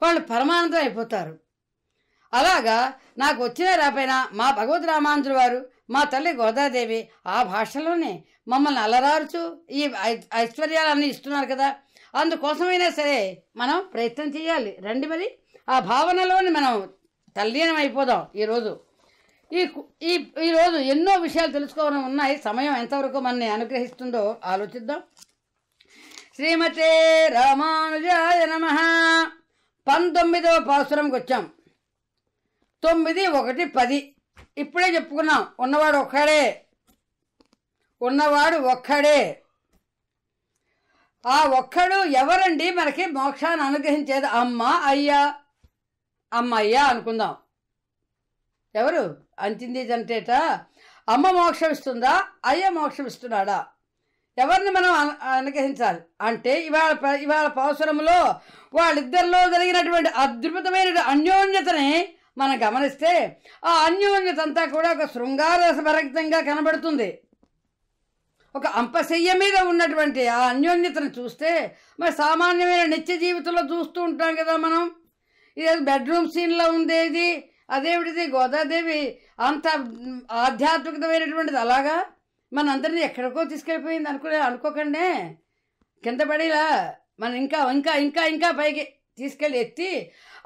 వాళ్ళు పరమానందం అయిపోతారు. అలాగా నాకు వచ్చినా రాపోయినా మా భగవద్ రామానుజుల వారు మా తల్లి గోదాదేవి ఆ భాషలోనే మమ్మల్ని అలరారుచు ఈ ఐశ్వర్యాలన్నీ ఇస్తున్నారు కదా, అందుకోసమైనా సరే మనం ప్రయత్నం చేయాలి. రండి మరి ఆ భావనలోని మనం తల్లీనం అయిపోదాం. ఈరోజు ఈరోజు ఎన్నో విషయాలు తెలుసుకోవడం ఉన్నాయి. సమయం ఎంతవరకు మనని అనుగ్రహిస్తుందో ఆలోచిద్దాం. శ్రీమతే రామానుజాయ నమః. 19వ పాసురంకి వచ్చాం. 9, 1, 10 ఇప్పుడే చెప్పుకున్నాం. ఉన్నవాడు ఒక్కడే. ఆ ఒక్కడు ఎవరండి మనకి మోక్షాన్ని అనుగ్రహించేది? అమ్మయ్యా అనుకుందాం. ఎవరు అంచింది అంటేట అమ్మ మోక్షం ఇస్తుందా, అయ్య మోక్షం ఇస్తున్నాడా? ఎవరిని మనం అనుగ్రహించాలి అంటే ఇవాళ పాసురంలో వాళ్ళిద్దరిలో జరిగినటువంటి అద్భుతమైన అన్యోన్యతని మనం గమనిస్తే ఆ అన్యోన్యత అంతా కూడా ఒక శృంగారసభరితంగా కనబడుతుంది. ఒక అంపశయ్య మీద ఉన్నటువంటి ఆ అన్యోన్యతను చూస్తే మరి సామాన్యమైన నిత్య జీవితంలో చూస్తూ ఉంటాం కదా మనం. ఇది బెడ్రూమ్ సీన్లో ఉండేది అదేమిటిది గోదాదేవి అంత ఆధ్యాత్మికమైనటువంటిది. అలాగా మన అందరినీ ఎక్కడికో తీసుకెళ్ళిపోయింది అనుకోకండి. కింద పడేలా మనం ఇంకా పైకి తీసుకెళ్ళి ఎత్తి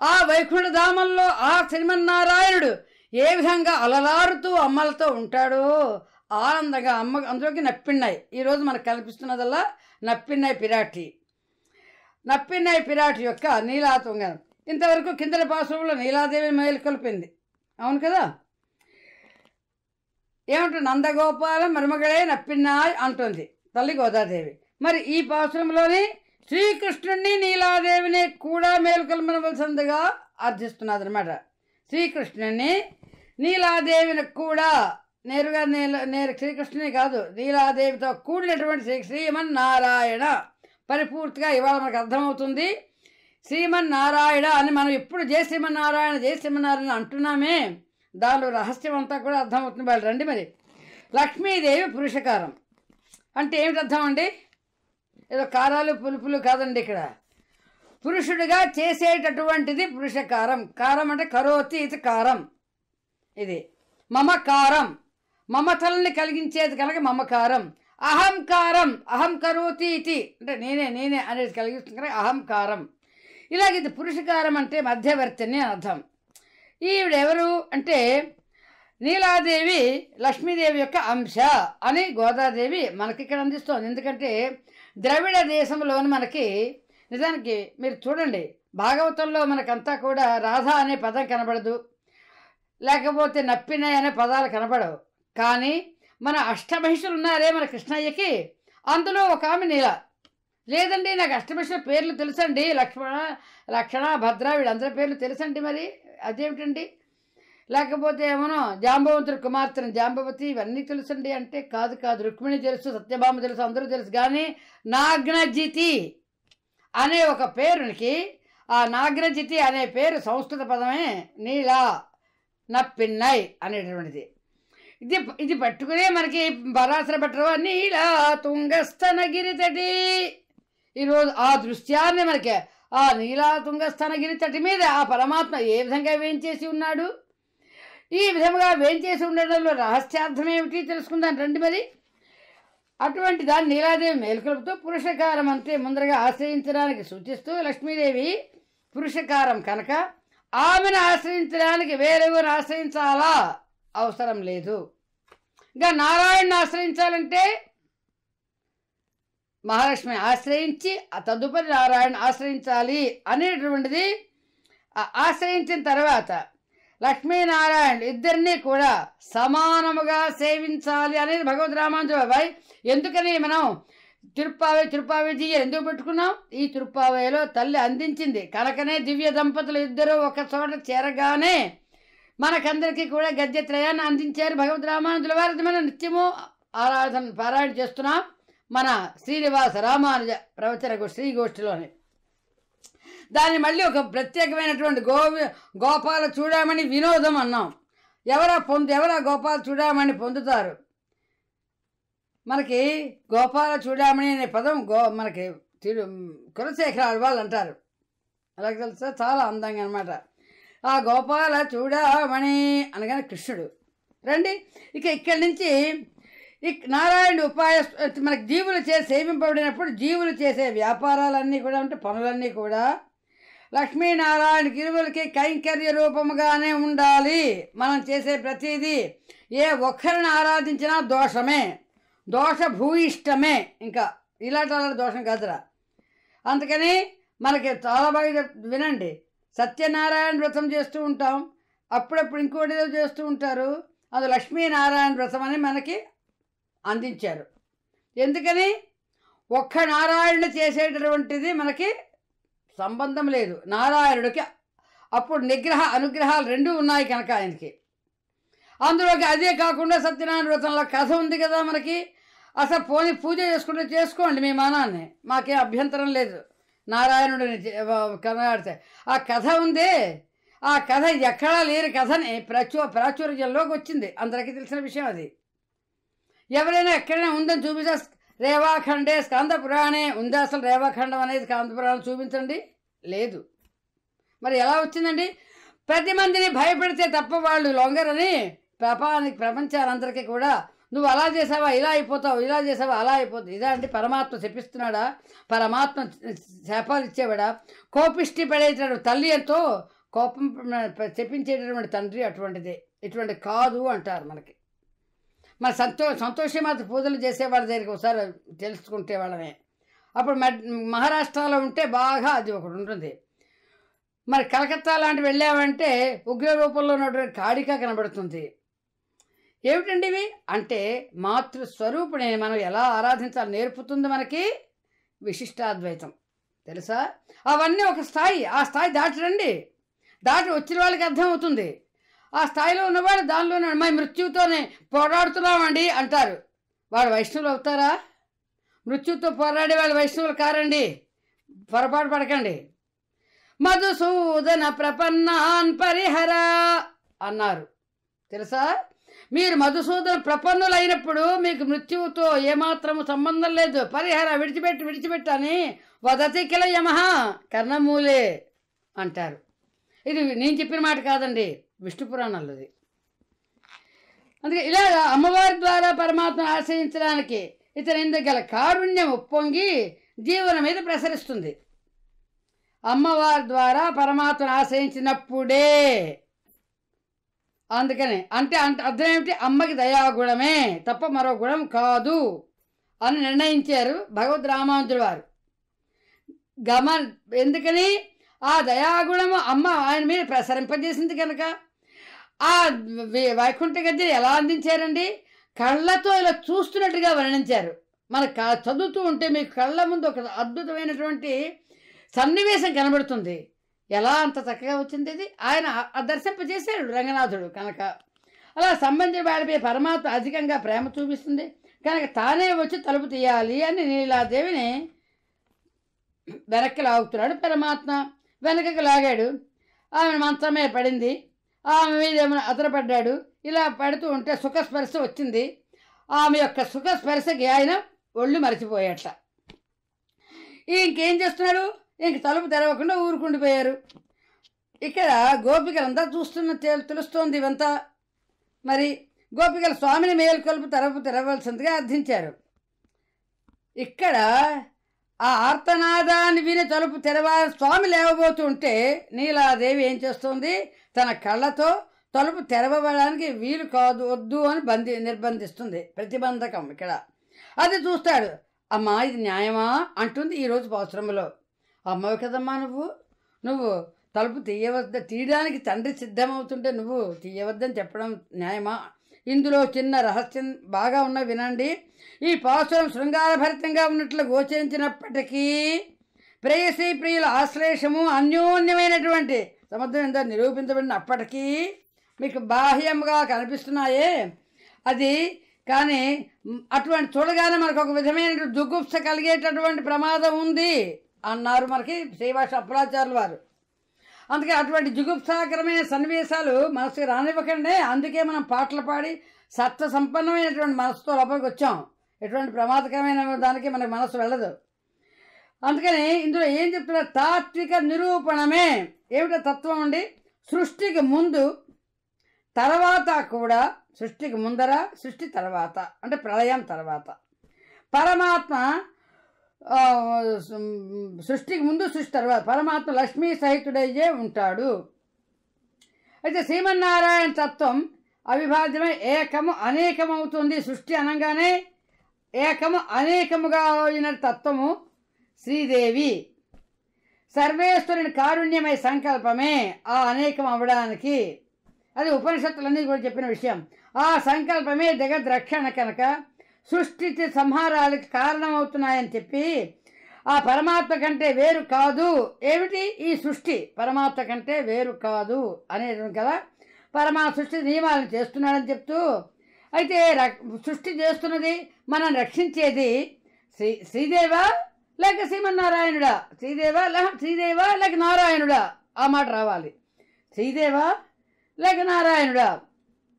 ఆ వైకుంఠ ధామంలో ఆ శ్రీమన్నారాయణుడు ఏ విధంగా అలలారుతూ అమ్మలతో ఉంటాడో ఆనందంగా అమ్మ అందులోకి నప్పిన్నాయి. ఈరోజు మనకు కల్పిస్తున్నదల్లా నప్పిన్నాయి పిరాటి యొక్క నీలాతుంగ. ఇంతవరకు కిందల పాసురంలో నీలాదేవి మేలుకొల్పింది, అవును కదా. ఏమంటే నందగోపాలం మరుమగళే నప్పిన్నాయ్ అంటుంది తల్లి గోదాదేవి. మరి ఈ పాసురంలోని శ్రీకృష్ణుడిని నీలాదేవిని కూడా మేలుకొల్పవలసిందిగా అర్థిస్తున్నది అనమాట. శ్రీకృష్ణుడిని నీలాదేవిని కూడా నేరుగా శ్రీకృష్ణుని కాదు, నీలాదేవితో కూడినటువంటి శ్రీమన్నారాయణ పరిపూర్తిగా ఇవాళ మనకు అర్థమవుతుంది. శ్రీమన్నారాయణ అని మనం ఎప్పుడు జయ శ్రీమన్నారాయణ అంటున్నామే, దానిలో రహస్యం అంతా కూడా అర్థమవుతుంది. వాళ్ళు రండి మరి. లక్ష్మీదేవి పురుషకారం అంటే ఏమిటి అర్థం అండి? ఏదో కారాలు పులుపులు కాదండి. ఇక్కడ పురుషుడిగా చేసేటటువంటిది పురుషకారం. కారం అంటే కరోతి ఇది కారం. ఇది మమకారం, మమతల్ని కలిగించేది కనుక మమకారం. అహంకారం అహం కరోతి ఇది అంటే నేనే అనేది కలిగిస్తుంది కనుక అహంకారం. ఇలాగ ఇది పురుషకారం అంటే మధ్యవర్తిని అని అర్థం. ఈవిడెవరు అంటే నీలాదేవి లక్ష్మీదేవి యొక్క అంశ అని గోదాదేవి మనకి ఇక్కడ అందిస్తోంది. ఎందుకంటే ద్రవిడ దేశంలోని మనకి నిజానికి మీరు చూడండి, భాగవతంలో మనకంతా కూడా రాధ అనే పదం కనబడదు, లేకపోతే నప్పినాయి అనే పదాలు కనబడవు. కానీ మన అష్టమహిషులు ఉన్నారే మన కృష్ణయ్యకి, అందులో ఒక ఆమె నీల. లేదండి నాకు అష్టమహిషుల పేర్లు తెలుసండి, లక్షణ భద్ర వీళ్ళందరి పేర్లు తెలుసండి, మరి అదేమిటండి? లేకపోతే ఏమనో జాంబవంతుడి కుమార్తెను జాంబవతి ఇవన్నీ తెలుసండి అంటే కాదు. రుక్మిణి తెలుసు, సత్యభామ తెలుసు, అందరూ తెలుసు. కానీ నాగ్నజితి అనే ఒక పేరునికి, ఆ నాగ్నజితి అనే పేరు సంస్కృత పదమే నీలా నప్పిన్నై అనేటువంటిది. ఇది పట్టుకునే మనకి పరాశర భట్టరు నీలా తుంగస్తనగిరితటి. ఈరోజు ఆ దృశ్యాన్ని మనకి ఆ నీలా తుంగస్తనగిరి తటి మీద ఆ పరమాత్మ ఏ విధంగా వేంచేసి ఉన్నాడు, ఈ విధంగా వేంచేసి ఉండడంలో రహస్యార్థం ఏమిటి తెలుసుకుందాం రండి మరి. అటువంటి దాన్ని నీలాదేవి మేలుకొలుపుతూ పురుషకారం అంటే ముందరగా ఆశ్రయించడానికి సూచిస్తూ లక్ష్మీదేవి పురుషకారం కనుక ఆమెను ఆశ్రయించడానికి వేరెవరు ఆశ్రయించాలా అవసరం లేదు. ఇంకా నారాయణను ఆశ్రయించాలంటే మహాలక్ష్మి ఆశ్రయించి ఆ తదుపరి నారాయణ ఆశ్రయించాలి అనేటువంటిది. ఆశ్రయించిన తర్వాత లక్ష్మీనారాయణ ఇద్దరినీ కూడా సమానముగా సేవించాలి అనేది భగవద్ రామానుజ బాబాయ్. ఎందుకని మనం తిరుప్పావేజీ ఎందుకు పెట్టుకున్నాం? ఈ తిరుప్పావేలో తల్లి అందించింది కనుకనే దివ్య దంపతులు ఇద్దరు ఒక చోట చేరగానే మనకందరికీ కూడా గద్యత్రయాన్ని అందించారు భగవద్ రామానుజుల వారిది. మనం నిత్యము ఆరాధన పారాయణ చేస్తున్నాం. మన శ్రీనివాస రామానుజ ప్రవచన శ్రీగోష్ఠిలోని. దాన్ని మళ్ళీ ఒక ప్రత్యేకమైనటువంటి గోపాల చూడామణి వినోదం అన్నాం. ఎవరా గోపాల చూడామణి పొందుతారు? మనకి గోపాల చూడామణి అనే పదం మనకి కులశేఖర వాళ్ళు అంటారు. అలాగే తెలుసా, చాలా అందంగా అనమాట. ఆ గోపాల చూడామణి అనగానే కృష్ణుడు. రండి ఇక ఇక్కడి నుంచి నారాయణుడు ఉపాయ మనకి జీవులు సేవింపబడినప్పుడు జీవులు చేసే వ్యాపారాలన్నీ కూడా అంటే పనులన్నీ కూడా లక్ష్మీనారాయణ గిరువులకి కైంకర్య రూపముగానే ఉండాలి. మనం చేసే ప్రతిదీ ఏ ఒక్కరిని ఆరాధించినా దోషమే, దోషభూయిష్టమే. ఇంకా ఇలాంటి దోషం కాదురా. అందుకని మనకి చాలా బాగా వినండి, సత్యనారాయణ వ్రతం చేస్తూ ఉంటాం, అప్పుడప్పుడు ఇంకోటి ఏదో చేస్తూ ఉంటారు. అది లక్ష్మీనారాయణ వ్రతం అని మనకి అందించారు. ఎందుకని? ఒక్క నారాయణుడు చేసేటటువంటిది మనకి సంబంధం లేదు. నారాయణుడికి అప్పుడు నిగ్రహ అనుగ్రహాలు రెండూ ఉన్నాయి కనుక ఆయనకి. అందులోకి అదే కాకుండా సత్యనారాయణ వ్రతంలో కథ ఉంది కదా మనకి. అసలు పోనీ పూజ చేసుకుంటే చేసుకోండి మీ మానాన్ని, మాకేం అభ్యంతరం లేదు. నారాయణుడిని కనబడితే ఆ కథ ఉంది. ఆ కథ ఎక్కడా లేని కథని ప్రాచుర్యంలోకి వచ్చింది, అందరికీ తెలిసిన విషయం అది. ఎవరైనా ఎక్కడైనా ఉందని చూపిస్తే రేవాఖండే స్కంద పురాణే ఉందా? అసలు రేవాఖండం అనేది స్కంద పురాణం చూపించండి, లేదు. మరి ఎలా వచ్చిందండి? ప్రతి మందిని భయపెడితే తప్ప వాళ్ళు లొంగరని ప్రపంచాలందరికీ కూడా నువ్వు అలా చేసావా ఇలా అయిపోతావు, ఇలా చేసావా అలా అయిపోతావు. ఇదా అండి పరమాత్మ చెప్పిస్తున్నాడా? పరమాత్మ శాపాలు ఇచ్చేవాడా? కోపిష్టి పడేటటువంటి తల్లి ఎంతో కోపం చెప్పించేటటువంటి తండ్రి అటువంటిదే. ఇటువంటి కాదు అంటారు మనకి. మన సంతోషమాత పూజలు చేసేవాళ్ళ దగ్గరికి ఒకసారి తెలుసుకుంటే వాళ్ళమే. అప్పుడు మహారాష్ట్రలో ఉంటే బాగా అది ఒకటి ఉంటుంది. మరి కలకత్తా లాంటివి వెళ్ళామంటే ఉగ్ర రూపంలో ఉన్నటువంటి కాళిక కనబడుతుంది. ఏమిటండి ఇవి అంటే మాతృస్వరూపుని మనం ఎలా ఆరాధించాలి నేర్పుతుంది మనకి విశిష్టాద్వైతం. తెలుసా? అవన్నీ ఒక స్థాయి, ఆ స్థాయి దాటి రండి, దాటి వచ్చిన వాళ్ళకి అర్థమవుతుంది. ఆ స్థాయిలో ఉన్నవాడు దానిలోనే మా మృత్యువుతోనే పోరాడుతున్నామండి అంటారు. వాడు వైష్ణవులు అవుతారా? మృత్యువుతో పోరాడే వాళ్ళు వైష్ణవులు కారండి, పొరపాటు పడకండి. మధుసూదన ప్రపన్నాన్ పరిహర అన్నారు. తెలుసా? మీరు మధుసూదన ప్రపన్నులు అయినప్పుడు మీకు మృత్యువుతో ఏమాత్రము సంబంధం లేదు. పరిహర విడిచిపెట్టని వదతి కిల యమః కర్ణమూలే అంటారు. ఇది నేను చెప్పిన మాట కాదండి, విష్ణు పురాణాలది. అందుకే ఇలా అమ్మవారి ద్వారా పరమాత్మను ఆశ్రయించడానికి ఇతని ఎందుకు గల కారుణ్యం ఉప్పొంగి జీవనం మీద ప్రసరిస్తుంది. అమ్మవారి ద్వారా పరమాత్మను ఆశ్రయించినప్పుడే. అందుకని అంటే అర్థం ఏమిటి? అమ్మకి దయాగుణమే తప్ప మరో గుణం కాదు అని నిర్ణయించారు భగవద్ రామానుజుల వారు. ఎందుకని? ఆ దయాగుణము అమ్మ ఆయన మీద ప్రసరింపజేసింది కనుక. ఆ వైకుంఠ గద్యని ఎలా అందించారండి? కళ్ళతో ఇలా చూస్తున్నట్టుగా వర్ణించారు. మన చదువుతూ ఉంటే మీకు కళ్ళ ముందు ఒక అద్భుతమైనటువంటి సన్నివేశం కనబడుతుంది. ఎలా అంత చక్కగా వచ్చింది ఇది? ఆయన దర్శింపజేశాడు రంగనాథుడు కనుక. అలా సంబంధించిన వాడిపై పరమాత్మ అధికంగా ప్రేమ చూపిస్తుంది కనుక తానే వచ్చి తలుపు తీయాలి అని నీలాదేవిని వెనక్కి లాగుతున్నాడు పరమాత్మ. వెనకకి లాగాడు, ఆమె మంచమే పడింది, ఆమె మీద ఏమైనా అతరపడ్డాడు. ఇలా పడుతూ ఉంటే సుఖస్పర్శ వచ్చింది. ఆమె యొక్క సుఖస్పర్శకి ఆయన ఒళ్ళు మరిచిపోయాట. ఇంకేం చేస్తున్నాడు? ఇంక తలుపు తెరవకుండా ఊరుకుండిపోయారు. ఇక్కడ గోపికలంతా తెలుస్తోంది ఇవంతా. మరి గోపికల స్వామిని మేలుకొలుపు తెరవలసిందిగా అర్థించారు. ఇక్కడ ఆ ఆర్తనాదాన్ని విని తలుపు స్వామి లేవబోతుంటే నీలాదేవి ఏం చేస్తుంది? తన కళ్ళతో తలుపు తెరవడానికి వీలు కాదు, వద్దు అని నిర్బంధిస్తుంది. ప్రతిబంధకం ఇక్కడ. అది చూస్తాడు. అమ్మా ఇది న్యాయమా అంటుంది ఈరోజు పాశ్రమంలో. అమ్మవి కదమ్మా నువ్వు తలుపు తీయడానికి తండ్రి సిద్ధమవుతుంటే నువ్వు తీయవద్దని చెప్పడం న్యాయమా? ఇందులో చిన్న రహస్యం బాగా ఉన్న వినండి. ఈ పాశ్రం శృంగారభరితంగా ఉన్నట్లు గోచరించినప్పటికీ ప్రేయసీ ప్రియుల ఆశ్లేషము అన్యోన్యమైనటువంటి సంబంధం ఏందో నిరూపించబడినప్పటికీ మీకు బాహ్యంగా కనిపిస్తున్నాయే, అది కానీ అటువంటి చూడగానే మనకు ఒక విధమైన జుగుప్స కలిగేటటువంటి ప్రమాదం ఉంది అన్నారు మనకి శ్రీవాస అప్పలాచార్యులు వారు. అందుకే అటువంటి జుగుప్సాకరమైన సన్నివేశాలు మనసుకు రానివ్వకండి. అందుకే మనం పాటలు పాడి సత్వ సంపన్నమైనటువంటి మనసుతో లోపలికి వచ్చాం. ఎటువంటి ప్రమాదకరమైన దానికి మనకు మనసు వెళ్ళదు. అందుకని ఇందులో ఏం చెప్తున్నారు? తాత్విక నిరూపణమే. ఏమిటో తత్వం అండి? సృష్టికి ముందు తర్వాత కూడా, సృష్టికి ముందర, సృష్టి తర్వాత అంటే ప్రళయం తర్వాత పరమాత్మ, సృష్టికి ముందు సృష్టి తర్వాత పరమాత్మ లక్ష్మీ సహితుడయ్యే ఉంటాడు. అయితే శ్రీమన్నారాయణ తత్వం అవిభాజ్యమై ఏకము అనేకమవుతుంది. సృష్టి అనగానే ఏకము అనేకముగా అయిన తత్వము శ్రీదేవి. సర్వేశ్వరుని కారుణ్యమై సంకల్పమే ఆ అనేకం అవ్వడానికి. అది ఉపనిషత్తులన్నీ కూడా చెప్పిన విషయం. ఆ సంకల్పమే జగద్రక్షణ కనుక సృష్టి సంహారాలకు కారణమవుతున్నాయని చెప్పి ఆ పరమాత్మ కంటే వేరు కాదు. ఏమిటి ఈ సృష్టి? పరమాత్మ కంటే వేరు కాదు అనేది కదా. పరమాత్మ సృష్టి నియమాలను చేస్తున్నాడని చెప్తూ, అయితే సృష్టి చేస్తున్నది మనం రక్షించేది శ్రీదేవా లేక శ్రీమన్నారాయణుడా? శ్రీదేవా లేక నారాయణుడా? ఆ మాట రావాలి. శ్రీదేవా లేక నారాయణుడా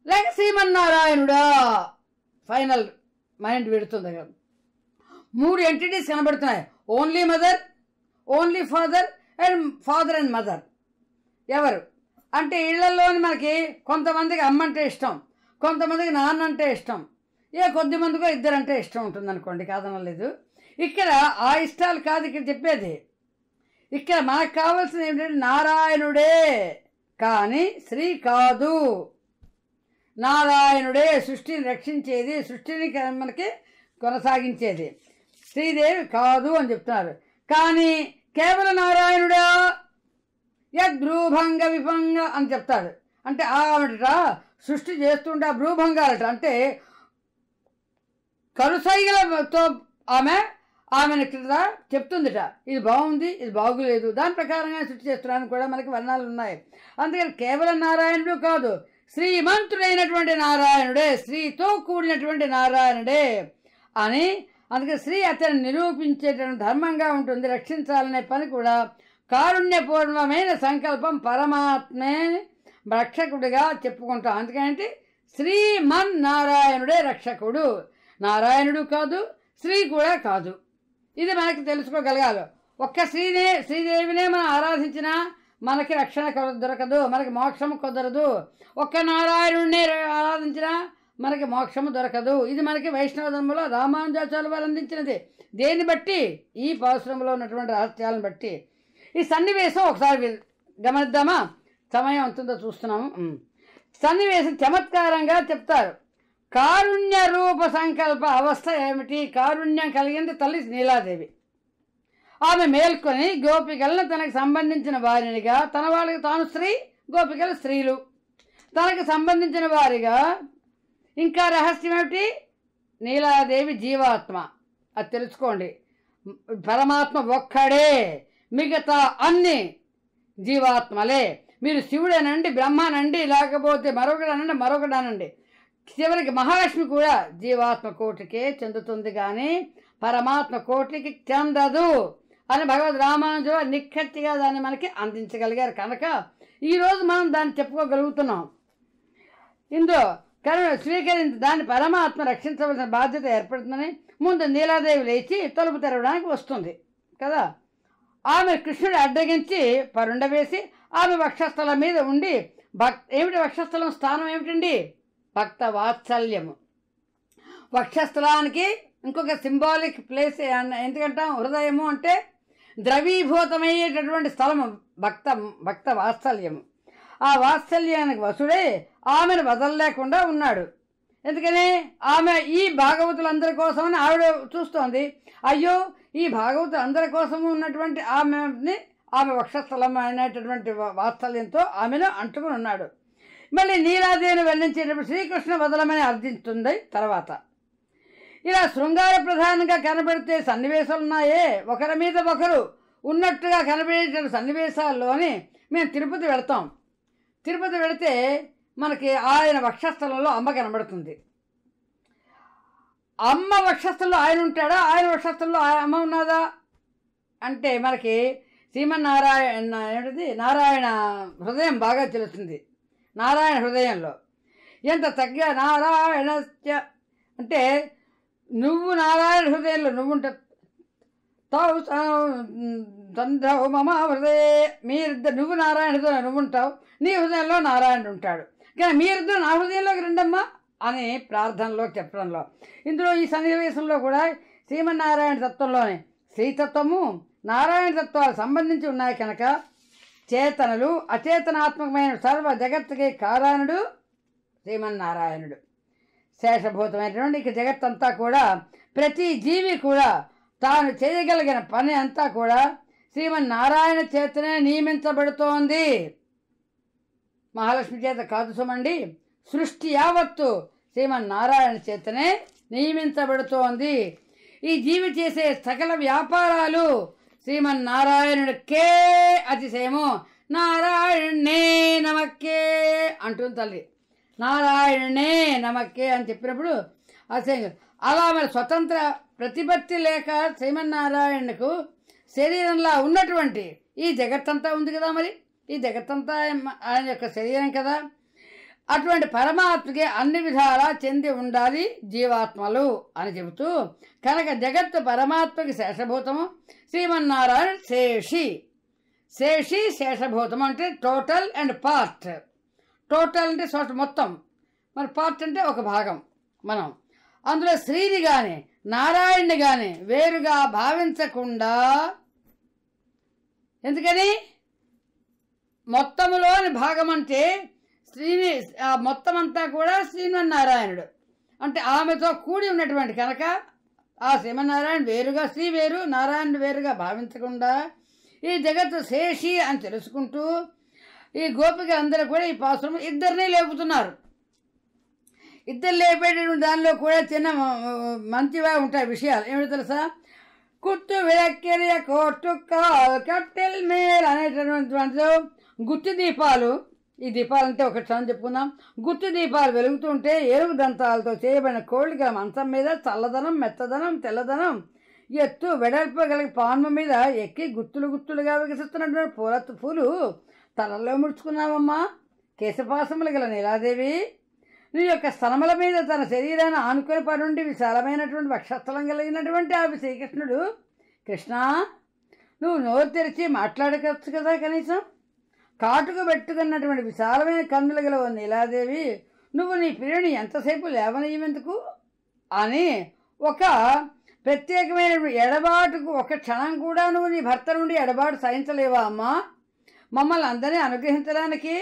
లేక శ్రీమన్నారాయణుడా? ఫైనల్ మైండ్ పెడుతుంది. 3 ఎంటిటీస్ కనబడుతున్నాయి. Only mother, only father and mother. ఎవరు అంటే ఇళ్లలోని మనకి కొంతమందికి అమ్మ అంటే ఇష్టం, కొంతమందికి నాన్న అంటే ఇష్టం, కొద్ది మందికో ఇద్దరంటే ఇష్టం ఉంటుంది అనుకోండి, కాదనలేదు. ఇక్కడ ఆ ఇష్టాలు కాదు ఇక్కడ చెప్పేది. ఇక్కడ మనకు కావాల్సింది ఏమిటంటే నారాయణుడే, కానీ శ్రీ కాదు. నారాయణుడే సృష్టిని రక్షించేది, సృష్టిని మనకి కొనసాగించేది. శ్రీదేవి కాదు అని చెప్తున్నారు. కానీ కేవల నారాయణుడా యద్భ్రూభంగ విభంగ అని చెప్తాడు. అంటే ఆవిడ సృష్టి చేస్తుంటే భ్రూభంగాలట, అంటే కరుసైగలతో ఆమెను చెప్తుందిట, ఇది బాగుంది, ఇది బాగులేదు, దాని ప్రకారంగా సృష్టి చేస్తున్నాను కూడా మనకి వర్ణాలు ఉన్నాయి. అందుకని కేవలం నారాయణుడు కాదు, శ్రీమంతుడైనటువంటి నారాయణుడే, స్త్రీతో కూడినటువంటి నారాయణుడే అని. అందుకే స్త్రీ అతన్ని నిరూపించేటువంటి ధర్మంగా ఉంటుంది. రక్షించాలనే పని కూడా కారుణ్యపూర్ణమైన సంకల్పం పరమాత్మే రక్షకుడిగా చెప్పుకుంటాం. అందుకంటే శ్రీమన్నారాయణుడే రక్షకుడు, నారాయణుడు కాదు, స్త్రీ కూడా కాదు. ఇది మనకి తెలుసుకోగలగాలి. ఒక్క శ్రీదేవినే మనం ఆరాధించినా మనకి రక్షణ దొరకదు, మనకి మోక్షము కుదరదు. ఒక్క నారాయణుడినే ఆరాధించినా మనకి మోక్షము దొరకదు. ఇది మనకి వైష్ణవ ధర్మంలో రామానుజాచార్యులు వారు అందించినది. దేన్ని బట్టి? ఈ పాశ్రమంలో ఉన్నటువంటి రహస్యాలను బట్టి. ఈ సన్నివేశం ఒకసారి గమనిద్దామా? సమయం అంతుందో చూస్తున్నాము. సన్నివేశం చమత్కారంగా చెప్తారు. కారుణ్య రూప సంకల్ప అవస్థ ఏమిటి? కారుణ్యం కలిగింది తల్లి నీలాదేవి. ఆమె మేల్కొని గోపికలను తనకు సంబంధించిన వారినిగా, తన వాళ్ళకి తాను స్త్రీ, గోపికలు స్త్రీలు, తనకు సంబంధించిన వారిగా. ఇంకా రహస్యం ఏమిటి? నీలాదేవి జీవాత్మ. అది తెలుసుకోండి. పరమాత్మ ఒక్కడే, మిగతా అన్ని జీవాత్మలే. మీరు శివుడనండి, బ్రహ్మనండి, లేకపోతే మరొకడనండి, చివరికి మహాలక్ష్మి కూడా జీవాత్మ కోటికే చెందుతుంది, కానీ పరమాత్మ కోటికి చెందదు అని భగవద్ రామానుజులు నిక్కచ్చిగా దాన్ని మనకి అందించగలిగారు. కనుక ఈరోజు మనం దాన్ని చెప్పుకోగలుగుతున్నాం. ఇందులో స్వీకరించి దాన్ని పరమాత్మ రక్షించవలసిన బాధ్యత ఏర్పడుతుందని ముందు నీలాదేవి లేచి తలుపు తెరవడానికి వస్తుంది కదా. ఆమె కృష్ణుడు అడ్డగించి పరుండవేసి ఆమె వక్షస్థలం మీద ఉండి ఏమిటి వక్షస్థలం స్థానం ఏమిటండి? భక్త వాత్సల్యము. వక్షస్థలానికి ఇంకొక సింబాలిక్ ప్లేస్ ఎందుకంటాం? హృదయము అంటే ద్రవీభూతమయ్యేటటువంటి స్థలము భక్త వాత్సల్యము. ఆ వాత్సల్యానికి వసుడే ఆమెను వదలలేకుండా ఉన్నాడు. ఎందుకని? ఆమె ఈ భాగవతులందరి కోసమని ఆవిడ చూస్తోంది. అయ్యో, ఈ భాగవతులందరి కోసము ఉన్నటువంటి ఆమె వక్షస్థలం అనేటటువంటి వాత్సల్యంతో ఆమెను అంటుకుని ఉన్నాడు. మళ్ళీ నీలాదేవిని వర్ణించేటప్పుడు శ్రీకృష్ణ వదలమని అర్థిస్తుంది. తర్వాత ఇలా శృంగార ప్రధానంగా కనబడితే సన్నివేశాలు ఉన్నాయే, ఒకరి మీద ఒకరు ఉన్నట్టుగా కనబడే సన్నివేశాల్లోని మేము తిరుపతి వెళతాం. తిరుపతి వెళితే మనకి ఆయన వక్షస్థలంలో అమ్మ కనబడుతుంది. అమ్మ వక్షస్థంలో ఆయన ఉంటాడా, ఆయన వక్షస్థంలో అమ్మ ఉన్నదా అంటే మనకి శ్రీమన్నారాయణ ఏంటిది నారాయణ హృదయం బాగా తెలుస్తుంది. నారాయణ హృదయంలో ఎంత తగ్గ నారాయణ అంటే నువ్వు నారాయణ హృదయంలో నువ్వు ఉంటావు. మమ హృదయ మీరిద్దరు నువ్వు నారాయణ హృదయంలో నువ్వు ఉంటావు, నీ హృదయంలో నారాయణుడు ఉంటాడు. కానీ మీరిద్దరు నా హృదయంలోకి రండమ్మా అని ప్రార్థనలో చెప్పడంలో ఇందులో ఈ సన్నివేశంలో కూడా శ్రీమన్నారాయణ తత్వంలోనే శ్రీతత్వము నారాయణ తత్వాలు సంబంధించి ఉన్నాయి కనుక చేతనలు అచేతనాత్మకమైన సర్వ జగత్తుకి కారణుడు శ్రీమన్నారాయణుడు. శేషభూతమైనటువంటి ఇక జగత్తంతా కూడా ప్రతి జీవి కూడా తాను చేయగలిగిన పని అంతా కూడా శ్రీమన్నారాయణ చేతనే నియమించబడుతోంది. మహాలక్ష్మి చేత కాదు సుమండి, సృష్టి యావత్తు శ్రీమన్నారాయణ చేతనే నియమించబడుతోంది. ఈ జీవి చేసే సకల వ్యాపారాలు శ్రీమన్నారాయణుడికే అతిశయము. నారాయణే నమక్కే అంటుంది తల్లి. నారాయణనే నమక్కే అని చెప్పినప్పుడు అతిశయం. అలా మరి స్వతంత్ర ప్రతిపత్తి లేక శ్రీమన్నారాయణకు శరీరంలా ఉన్నటువంటి ఈ జగత్తంతా ఉంది కదా, మరి ఈ జగత్తంతా ఆయన యొక్క శరీరం కదా. అటువంటి పరమాత్మకి అన్ని విధాలా చెంది ఉండాలి జీవాత్మలు అని చెబుతూ కనుక జగత్తు పరమాత్మకి శేషభూతము, శ్రీమన్నారాయణ శేషి. శేషి శేషభూతం అంటే టోటల్ అండ్ పార్ట్. టోటల్ అంటే మొత్తం, మరి పార్ట్ అంటే ఒక భాగం. మనం అందులో శ్రీని కానీ నారాయణ్ణి కానీ వేరుగా భావించకుండా, ఎందుకని మొత్తములోని భాగం అంటే శ్రీని మొత్తం అంతా కూడా శ్రీమన్నారాయణుడు అంటే ఆమెతో కూడి ఉన్నటువంటి కనుక ఆ శ్రీమన్నారాయణ వేరుగా శ్రీ వేరు నారాయణుడు వేరుగా భావించకుండా ఈ జగత్తు శేషి అని తెలుసుకుంటూ ఈ గోపిక అందరూ కూడా ఈ పాశ్రమం ఇద్దరిని లేపుతున్నారు. ఇద్దరు లేపేటటువంటి దానిలో కూడా చిన్న మంచిగా ఉంటాయి విషయాలు. ఏమిటో తెలుసా? కుట్టు విరక్కెరియ కోట్టు కట్టెల్ మేల్ అనేటటువంటి గుత్తి దీపాలు. ఈ దీపాలు అంటే ఒక క్షణం చెప్పుకుందాం. గుత్తి దీపాలు వెలుగుతుంటే ఏరుగు దంతాలతో చేయబడిన కోళ్ళిగా మంచం మీద చల్లదనం, మెత్తదనం, తెల్లదనం, ఎత్తు వెడల్పు కలిగి పాన్మ మీద ఎక్కి గుత్తులు గుత్తులుగా వికసిస్తున్నటువంటి పూలు తలలో ముడుచుకున్నావమ్మా. కేశపాసములు గల నీలాదేవి నీ యొక్క స్థలముల మీద తన శరీరాన్ని ఆనుకొని పడుండి విశాలమైనటువంటి వక్షస్థలం కలిగినటువంటి ఆ శ్రీకృష్ణుడు, కృష్ణ నువ్వు నోరు తెరిచి మాట్లాడవచ్చు కదా, కనీసం కాటుకు పెట్టుకున్నటువంటి విశాలమైన కన్నులు గల నీలాదేవి నువ్వు నీ ప్రియుని ఎంతసేపు లేవనీయమెందుకు అని ఒక ప్రత్యేకమైన ఎడబాటుకు ఒక క్షణం కూడా నువ్వు నీ భర్త నుండి ఎడబాటు సహించలేవా అమ్మా? మమ్మల్ని అందరినీ అనుగ్రహించడానికి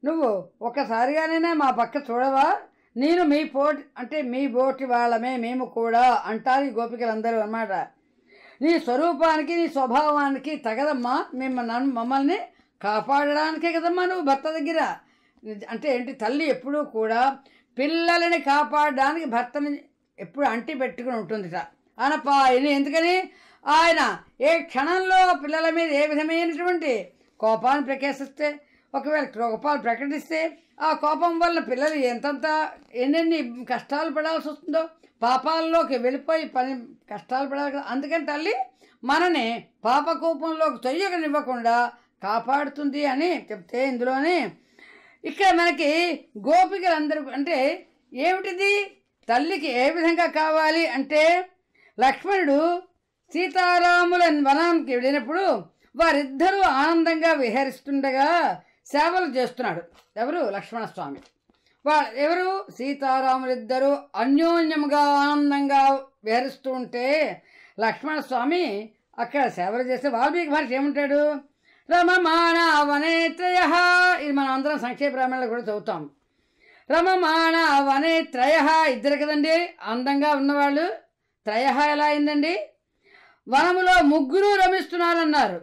నువ్వు ఒక్కసారిగానైనా మా పక్క చూడవా? నేను మీ పోటీ అంటే మీ బోటి వాళ్ళమే మేము కూడా అంటారు ఈ గోపికలందరూ అన్నమాట. నీ స్వరూపానికి నీ స్వభావానికి తగదమ్మా, మమ్మల్ని కాపాడడానికే కదమ్మా నువ్వు భర్త దగ్గర. అంటే ఏంటి, తల్లి ఎప్పుడూ కూడా పిల్లలని కాపాడడానికి భర్తని ఎప్పుడు అంటి పెట్టుకుని ఉంటుందిట అనపాయని. ఎందుకని ఆయన ఏ క్షణంలో పిల్లల మీద ఏ విధమైనటువంటి కోపాన్ని ప్రకాశిస్తే, ఒకవేళ కోపాలు ప్రకటిస్తే ఆ కోపం వల్ల పిల్లలు ఎంతంత ఎన్నెన్ని కష్టాలు పడాల్సి వస్తుందో, పాపాల్లోకి వెళ్ళిపోయి కష్టాలు పడాలి కదా. అందుకని తల్లి మనని పాపకోపంలోకి తొయ్యకనివ్వకుండా కాపాడుతుంది అని చెప్తే ఇందులోనే ఇక్కడ మనకి గోపికలందరూ అంటే ఏమిటిది, తల్లికి ఏ విధంగా కావాలి అంటే లక్ష్మణుడు సీతారాముల వనానికి వెళ్ళినప్పుడు వారిద్దరూ ఆనందంగా విహరిస్తుండగా సేవలు చేస్తున్నాడు. ఎవరు? లక్ష్మణస్వామి. ఎవరు? సీతారాములిద్దరూ అన్యోన్యముగా ఆనందంగా విహరిస్తూ ఉంటే లక్ష్మణస్వామి అక్కడ సేవలు చేస్తే వాల్మీకి మహర్షి ఏమంటాడు? రమమాణ వనేత్రయ. ఇది మనం అందరం సంక్షేప రామాయణంలో కూడా చదువుతాం. రమమాణ వనేత్రయ, ఇద్దరు కదండి అందంగా ఉన్నవాళ్ళు. త్రయ ఎలా అయిందండి? వనములో ముగ్గురు రమిస్తున్నారన్నారు.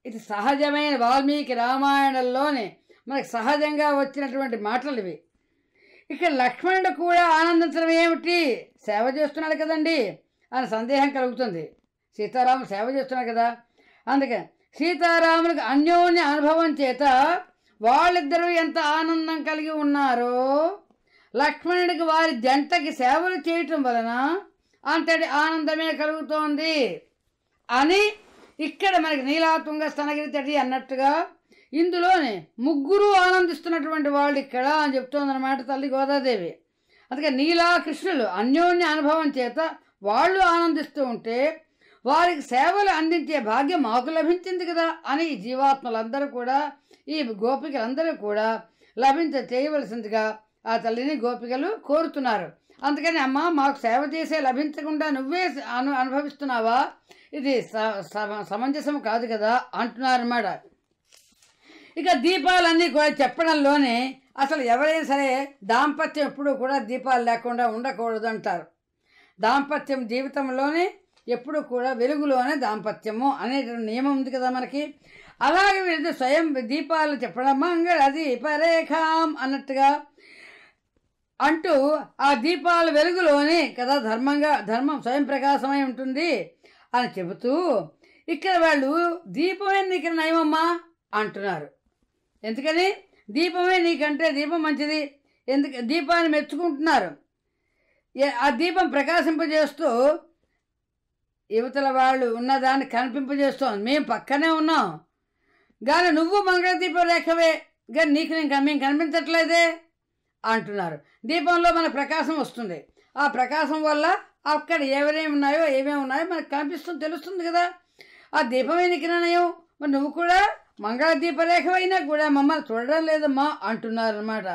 ఇది సహజమైన వాల్మీకి రామాయణంలోనే మనకు సహజంగా వచ్చినటువంటి మాటలు ఇవి. ఇక్కడ లక్ష్మణుడు కూడా ఆనందించడం ఏమిటి? సేవ చేస్తున్నాడు కదండి అని సందేహం కలుగుతుంది. సీతారాముడు సేవ చేస్తున్నాడు కదా, అందుకే సీతారాములకు అన్యోన్య అనుభవం చేత వాళ్ళిద్దరూ ఎంత ఆనందం కలిగి ఉన్నారో, లక్ష్మణుడికి వారి జంటకి సేవలు చేయటం వలన అంతటి ఆనందమే కలుగుతోంది అని ఇక్కడ మనకి నీలాతుంగ స్తనగిరి తటి అన్నట్టుగా ఇందులోనే ముగ్గురు ఆనందిస్తున్నటువంటి వాళ్ళు ఇక్కడ అని చెప్తోందన్నమాట తల్లి గోదాదేవి. అందుకే నీలా కృష్ణులు అన్యోన్య అనుభవం చేత వాళ్ళు ఆనందిస్తూ ఉంటే వారికి సేవలు అందించే భాగ్యం మాకు లభించింది కదా అని ఈ జీవాత్మలందరూ కూడా ఈ గోపికలందరూ కూడా చేయవలసిందిగా ఆ తల్లిని గోపికలు కోరుతున్నారు. అందుకని అమ్మ మాకు సేవ చేసే లభించకుండా నువ్వే అనుభవిస్తున్నావా, ఇది సమంజసం కాదు కదా అంటున్నారన్నమాట. ఇక దీపాలన్నీ కూడా చెప్పడంలోనే అసలు ఎవరైనా సరే దాంపత్యం ఎప్పుడూ కూడా దీపాలు లేకుండా ఉండకూడదు అంటారు. దాంపత్యం జీవితంలోనే ఎప్పుడు కూడా వెలుగులోనే దాంపత్యము అనేటువంటి నియమం ఉంది కదా మనకి. అలాగే వీళ్ళు స్వయం దీపాలు చెప్పడం మంగళ దీపరేఖాం అన్నట్టుగా అంటూ ఆ దీపాల వెలుగులోనే కదా ధర్మం స్వయం ప్రకాశమై ఉంటుంది అని చెబుతూ ఇక్కడ వాళ్ళు దీపమే నీకు నయమమ్మా అంటున్నారు. ఎందుకని దీపమే నీకంటే దీపం మంచిది, ఎందుకు దీపాన్ని మెచ్చుకుంటున్నారు. ఆ దీపం ప్రకాశింపజేస్తూ యువతల వాళ్ళు ఉన్నదాన్ని కనిపింపజేస్తోంది. మేము పక్కనే ఉన్నాం కానీ నువ్వు మంగళదీప రేఖవే కానీ మేము కనిపించట్లేదే అంటున్నారు. దీపంలో మన ప్రకాశం వస్తుంది, ఆ ప్రకాశం వల్ల అక్కడ ఏమేమి ఉన్నాయో మనకు కనిపిస్తుంది, తెలుస్తుంది కదా. ఆ దీపమే నీకు నయం, మరి నువ్వు కూడా మంగళదీపరేఖవైనా కూడా మమ్మల్ని చూడడం లేదమ్మా అంటున్నారన్నమాట.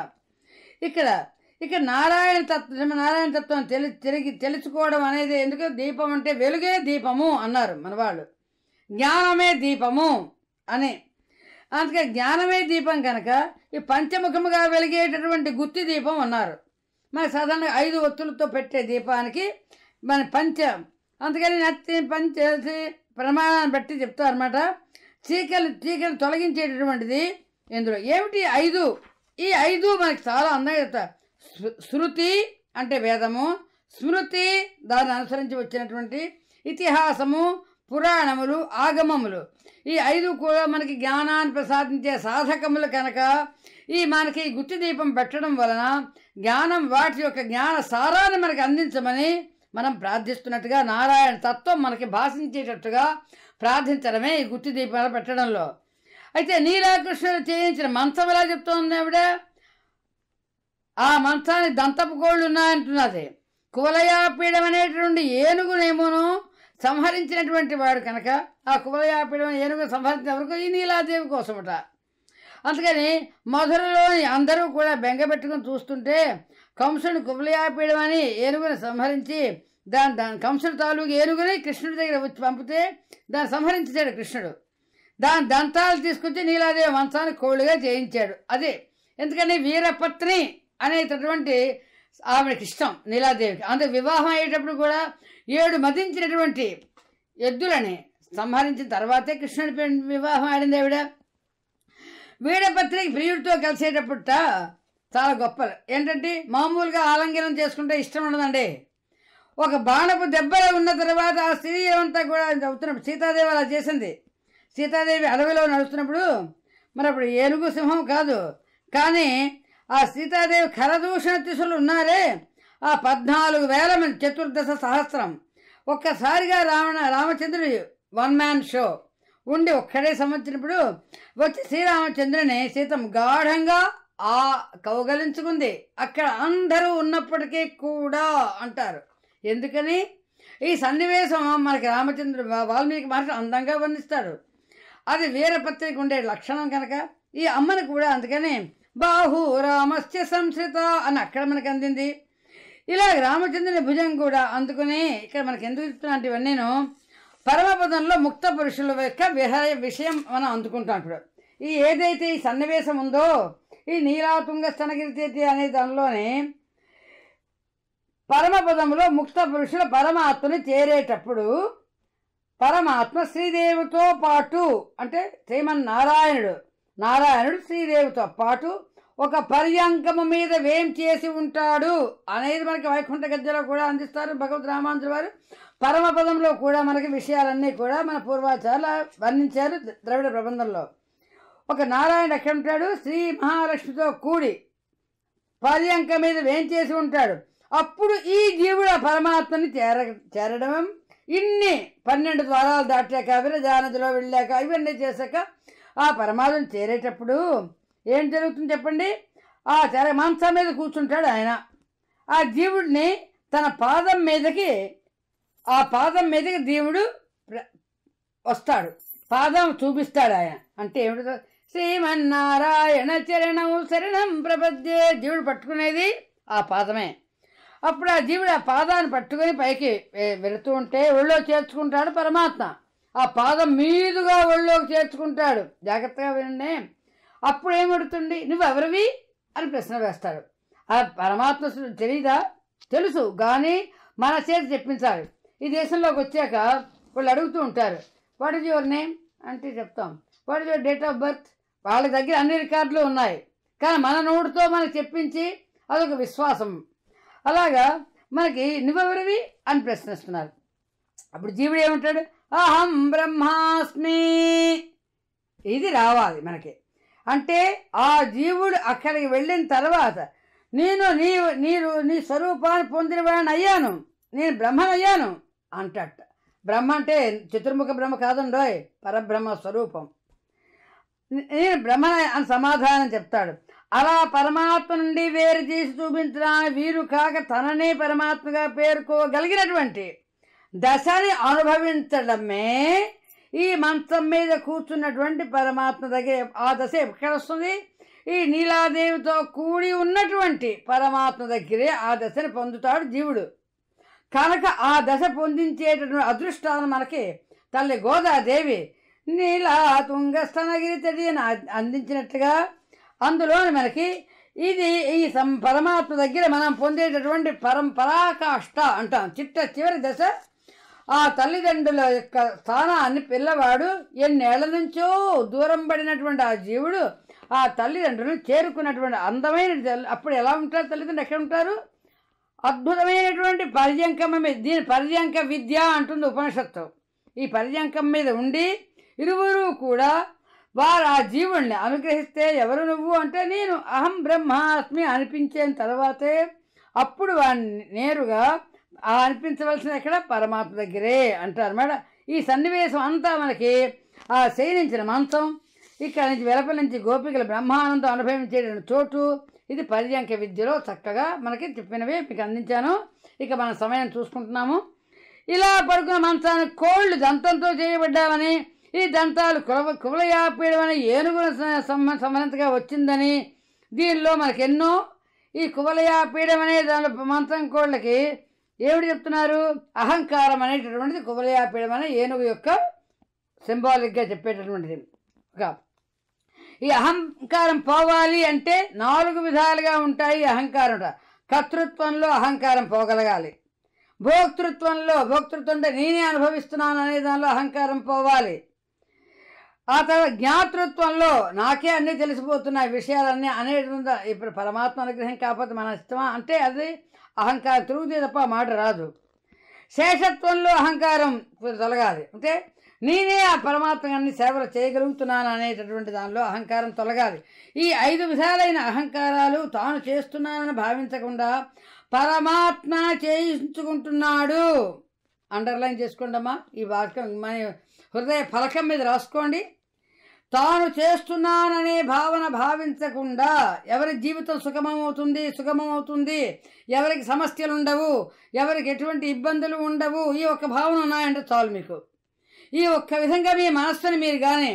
ఇక్కడ నారాయణ తత్వం తెలుసుకోవడం అనేది ఎందుకు, దీపం అంటే వెలుగే దీపము అన్నారు మనవాళ్ళు, జ్ఞానమే దీపము అని. అందుకే జ్ఞానమే దీపం కనుక ఈ పంచముఖముగా వెలిగేటటువంటి గుత్తి దీపం అన్నారు. మన సాధారణంగా 5 ఒత్తులతో పెట్టే దీపానికి మన అందుకని ప్రమాణాన్ని బట్టి చెప్తారన్నమాట. చీకలు తొలగించేటటువంటిది ఇందులో ఏమిటి 5, ఈ 5 మనకి చాలా అందంగా చెప్తారు. శృతి అంటే వేదము, స్మృతి దాన్ని అనుసరించి వచ్చినటువంటి ఇతిహాసము, పురాణములు, ఆగమములు, ఈ 5 కూడా మనకి జ్ఞానాన్ని ప్రసాదించే సాధకములు కనుక మనకి గుత్తి దీపం పెట్టడం వలన జ్ఞానం వాటి యొక్క జ్ఞాన సారాన్ని మనకి అందించమని మనం ప్రార్థిస్తున్నట్టుగా నారాయణ తత్వం మనకి భాషించేటట్టుగా ప్రార్థించడమే ఈ గుత్తి దీపాలు పెట్టడంలో. అయితే నీలాకృష్ణుడు చేయించిన మంచం ఎలా చెప్తోంది ఆవిడ, ఆ మంచానికి దంతపు కోళ్ళు ఉన్నాయంటున్నది. కువలయాపీడం అనేటువంటి ఏనుగునేమోను సంహరించినటువంటి వాడు కనుక ఆ కువలయాపీడం ఏనుగు సంహరించిన వరకు ఈ నీలాదేవి కోసమట. అందుకని మధురలోని అందరూ కూడా బెంగపెట్టుకుని చూస్తుంటే కంసుని కువలయాపీడం అని ఏనుగుని సంహరించి దాని కంసుడు తాలూకు ఏనుగుని కృష్ణుడి దగ్గర వచ్చి పంపితే దాన్ని సంహరించాడు కృష్ణుడు. దాని దంతాలు తీసుకొచ్చి నీలాదేవి మంచాన్ని కోళ్ళుగా చేయించాడు. అదే ఎందుకని వీరపత్ని అనేటటువంటి ఆవిడకి ఇష్టం నీలాదేవికి. అందుకే వివాహం అయ్యేటప్పుడు కూడా 7 మదించినటువంటి ఎద్దులని సంహరించిన తర్వాతే కృష్ణుడి వివాహం ఆడింది ఆవిడ. వీరపత్నికి ప్రియుడితో కలిసేటప్పుట చాలా గొప్పలు ఏంటంటే మామూలుగా ఆలింగనం చేసుకుంటే ఇష్టం ఉండదండి. ఒక బాణపు దెబ్బలో ఉన్న తర్వాత ఆ స్త్రీ అంతా కూడా చెబుతున్నప్పుడు సీతాదేవి అలా చేసింది. సీతాదేవి అడవిలో నడుస్తున్నప్పుడు మరి అప్పుడు ఏనుగు సింహం కాదు కానీ ఆ సీతాదేవి ఖరదూషణ తిసులు ఉన్నారే ఆ 14,000 మంది 14,000 ఒక్కసారిగా రామచంద్రుడు 1 మ్యాన్ షో ఉండి ఒక్కడే సంవత్సరప్పుడు వచ్చి శ్రీరామచంద్రుని సీతం గాఢంగా కౌగలించుకుంది. అక్కడ అందరూ ఉన్నప్పటికీ కూడా అంటారు. ఎందుకని ఈ సన్నివేశం మనకి వాల్మీకి మహర్షి అందంగా వర్ణిస్తాడు. అది వీరపత్రికి ఉండే లక్షణం కనుక ఈ అమ్మని కూడా అందుకని బాహు రామస్య సంశ్రిత అని అక్కడ మనకు అందింది. ఇలా రామచంద్రుని భుజం కూడా అందుకుని ఇక్కడ మనకి ఎందుకు చెప్తున్నా ఇవన్నీను పరమపదంలో ముక్త పురుషుల యొక్క విషయం మనం అందుకుంటాం. ఇప్పుడు ఏదైతే ఈ సన్నివేశం ఉందో ఈ నీలాతుంగ స్తనగిరి అనే దానిలోనే పరమపదంలో ముక్త పురుషులు పరమాత్మని చేరేటప్పుడు పరమాత్మ శ్రీదేవితో పాటు అంటే నారాయణుడు శ్రీదేవితో పాటు ఒక పర్యంకము మీద వేం చేసి ఉంటాడు అనేది మనకి వైకుంఠ గద్యలో కూడా అందిస్తారు భగవద్ రామానుజుల వారు. పరమపదంలో కూడా మనకి విషయాలన్నీ కూడా మన పూర్వాచార్యులు వర్ణించారు ద్రవిడ ప్రబంధంలో. ఒక నారాయణుడు ఎక్కడ ఉంటాడు, శ్రీ మహాలక్ష్మితో కూడి పర్యంక మీద వేం చేసి ఉంటాడు. అప్పుడు ఈ జీవుడు ఆ పరమాత్మని చేరడం ఇన్ని 12 ద్వారాలు దాటాక విరజానదిలో వెళ్ళాక ఇవన్నీ చేశాక ఆ పరమాత్మను చేరేటప్పుడు ఏం జరుగుతుంది చెప్పండి? ఆ మంచం మీద కూర్చుంటాడు ఆయన. ఆ జీవుడిని తన పాదం మీదకి దేవుడు వస్తాడు, పాదం చూపిస్తాడు ఆయన. అంటే ఏమిటో శ్రీమన్నారాయణ చరణం శరణం ప్రపద్యే, జీవుడు పట్టుకునేది ఆ పాదమే. అప్పుడు ఆ జీవుడు ఆ పాదాన్ని పట్టుకొని పైకి వెళుతూ ఉంటే ఒళ్ళో చేర్చుకుంటాడు పరమాత్మ. ఆ పాదం మీదుగా ఒళ్ళోకి చేర్చుకుంటాడు. జాగ్రత్తగా వినండి. అప్పుడు ఏమడుతుంది? నువ్వెవరివి అని ప్రశ్న వేస్తాడు. ఆ పరమాత్మ తెలీదా? తెలుసు, కానీ మన చేతి చెప్పించాలి. ఈ దేశంలోకి వచ్చాక వాళ్ళు అడుగుతూ ఉంటారు, వాట్ ఈజ్ యువర్ నేమ్ అంటే చెప్తాం, what is your date of birth. వాళ్ళ దగ్గర అన్ని రికార్డులు ఉన్నాయి, కానీ మన నోటితో మనకు చెప్పించి అదొక విశ్వాసం. అలాగా మనకి నువ్వెవరివి అని ప్రశ్నిస్తున్నారు. అప్పుడు జీవుడు ఏమంటాడు? అహం బ్రహ్మాస్మి. ఇది రావాలి మనకి. అంటే ఆ జీవుడు అక్కడికి వెళ్ళిన తర్వాత నీ స్వరూపాన్ని పొందిన వాడిని అయ్యాను, నేను బ్రహ్మనయ్యాను అంటట. బ్రహ్మ అంటే చతుర్ముఖ బ్రహ్మ కాదండోయ్, పరబ్రహ్మ స్వరూపం. నేను బ్రహ్మ అని సమాధానం చెప్తాడు. అలా పరమాత్మ నుండి వేరు చేసి చూపించడానికి వీరు కాక తననే పరమాత్మగా పేర్కోగలిగినటువంటి దశని అనుభవించడమే ఈ మంచం మీద కూర్చున్నటువంటి పరమాత్మ దగ్గర. ఆ దశ ఎక్కడ వస్తుంది? ఈ నీలాదేవితో కూడి ఉన్నటువంటి పరమాత్మ దగ్గరే ఆ దశని పొందుతాడు జీవుడు. కనుక ఆ దశ పొందించేటటువంటి అదృష్టాన్ని మనకి తల్లి గోదాదేవి నీలా తుంగస్తనగిరి తడి అందించినట్టుగా అందులో మనకి ఇది ఈ పరమాత్మ దగ్గర మనం పొందేటటువంటి పరాకాష్ట అంటాం. చివరి దశ ఆ తల్లిదండ్రుల యొక్క స్థానాన్ని పిల్లవాడు ఎన్నేళ్ల నుంచో దూరం పడినటువంటి ఆ జీవుడు ఆ తల్లిదండ్రులను చేరుకున్నటువంటి అందమైన అప్పుడు ఎలా ఉంటారు తల్లిదండ్రులు? ఎక్కడ ఉంటారు? అద్భుతమైనటువంటి పర్యంకం మీద, దీని పర్యంక విద్య అంటుంది ఉపనిషత్తు. ఈ పర్యంకం మీద ఉండి ఇరువురు కూడా వారు ఆ జీవుణ్ణి అనుగ్రహిస్తే, ఎవరు నువ్వు అంటే నేను అహం బ్రహ్మాస్మి అనిపించిన తర్వాతే అప్పుడు వాడిని నేరుగా అనిపించవలసిన ఎక్కడ? పరమాత్మ దగ్గరే అంటారు అన్నమాట. ఈ సన్నివేశం అంతా మనకి ఆ శయనించిన మంచం, ఇక్కడ నుంచి వెలపల నుంచి గోపికల బ్రహ్మానందం అనుభవించేటువంటి చోటు, ఇది పర్యంక విద్యలో చక్కగా మనకి చెప్పినవి మీకు అందించాను. ఇక మనం సమయం చూసుకుంటున్నాము. ఇలా పడుకున్న మంచానికి కోళ్ళు దంతంతో చేయబడ్డామని, ఈ దంతాలు కువలయాపీడమని ఏనుగుల సంబంధించగా వచ్చిందని, దీనిలో మనకెన్నో ఈ కువలయాపీడం అనే దానిలో మంచం కోళ్ళకి ఏమిటి చెప్తున్నారు? అహంకారం అనేటటువంటిది కువలయాపీడం అనే ఏనుగు యొక్క సింబాలిక్గా చెప్పేటటువంటిది. ఈ అహంకారం పోవాలి అంటే 4 విధాలుగా ఉంటాయి. అహంకారం కర్తృత్వంలో అహంకారం పోగలగాలి, భోక్తృత్వం అంటే నేనే అనుభవిస్తున్నాను అనే దానిలో అహంకారం పోవాలి. ఆ తర్వాత జ్ఞాతృత్వంలో నాకే అన్నీ తెలిసిపోతున్నాయి విషయాలన్నీ అనేటువంటి, ఇప్పుడు పరమాత్మ అనుగ్రహం కాకపోతే మన ఇష్టమా అంటే అది అహంకారం తిరుగుతే తప్ప మాట రాదు. శేషత్వంలో అహంకారం తొలగాలి, అంటే నేనే ఆ పరమాత్మని సేవలు చేయగలుగుతున్నాను అనేటటువంటి దానిలో అహంకారం తొలగాలి. ఈ 5 విధాలైన అహంకారాలు తాను చేస్తున్నానని భావించకుండా పరమాత్మ చేయించుకుంటున్నాడు. అండర్లైన్ చేసుకోండమ్మా, ఈ వాక్యం మన హృదయ ఫలకం మీద రాసుకోండి. తాను చేస్తున్నాననే భావన భావించకుండా ఎవరి జీవితం సుగమమవుతుంది, ఎవరికి సమస్యలు ఉండవు, ఎవరికి ఎటువంటి ఇబ్బందులు ఉండవు, ఈ ఒక్క భావన ఉన్నాయంటే చాలు మీకు. ఈ ఒక్క విధంగా మీ మనస్సుని మీరు కానీ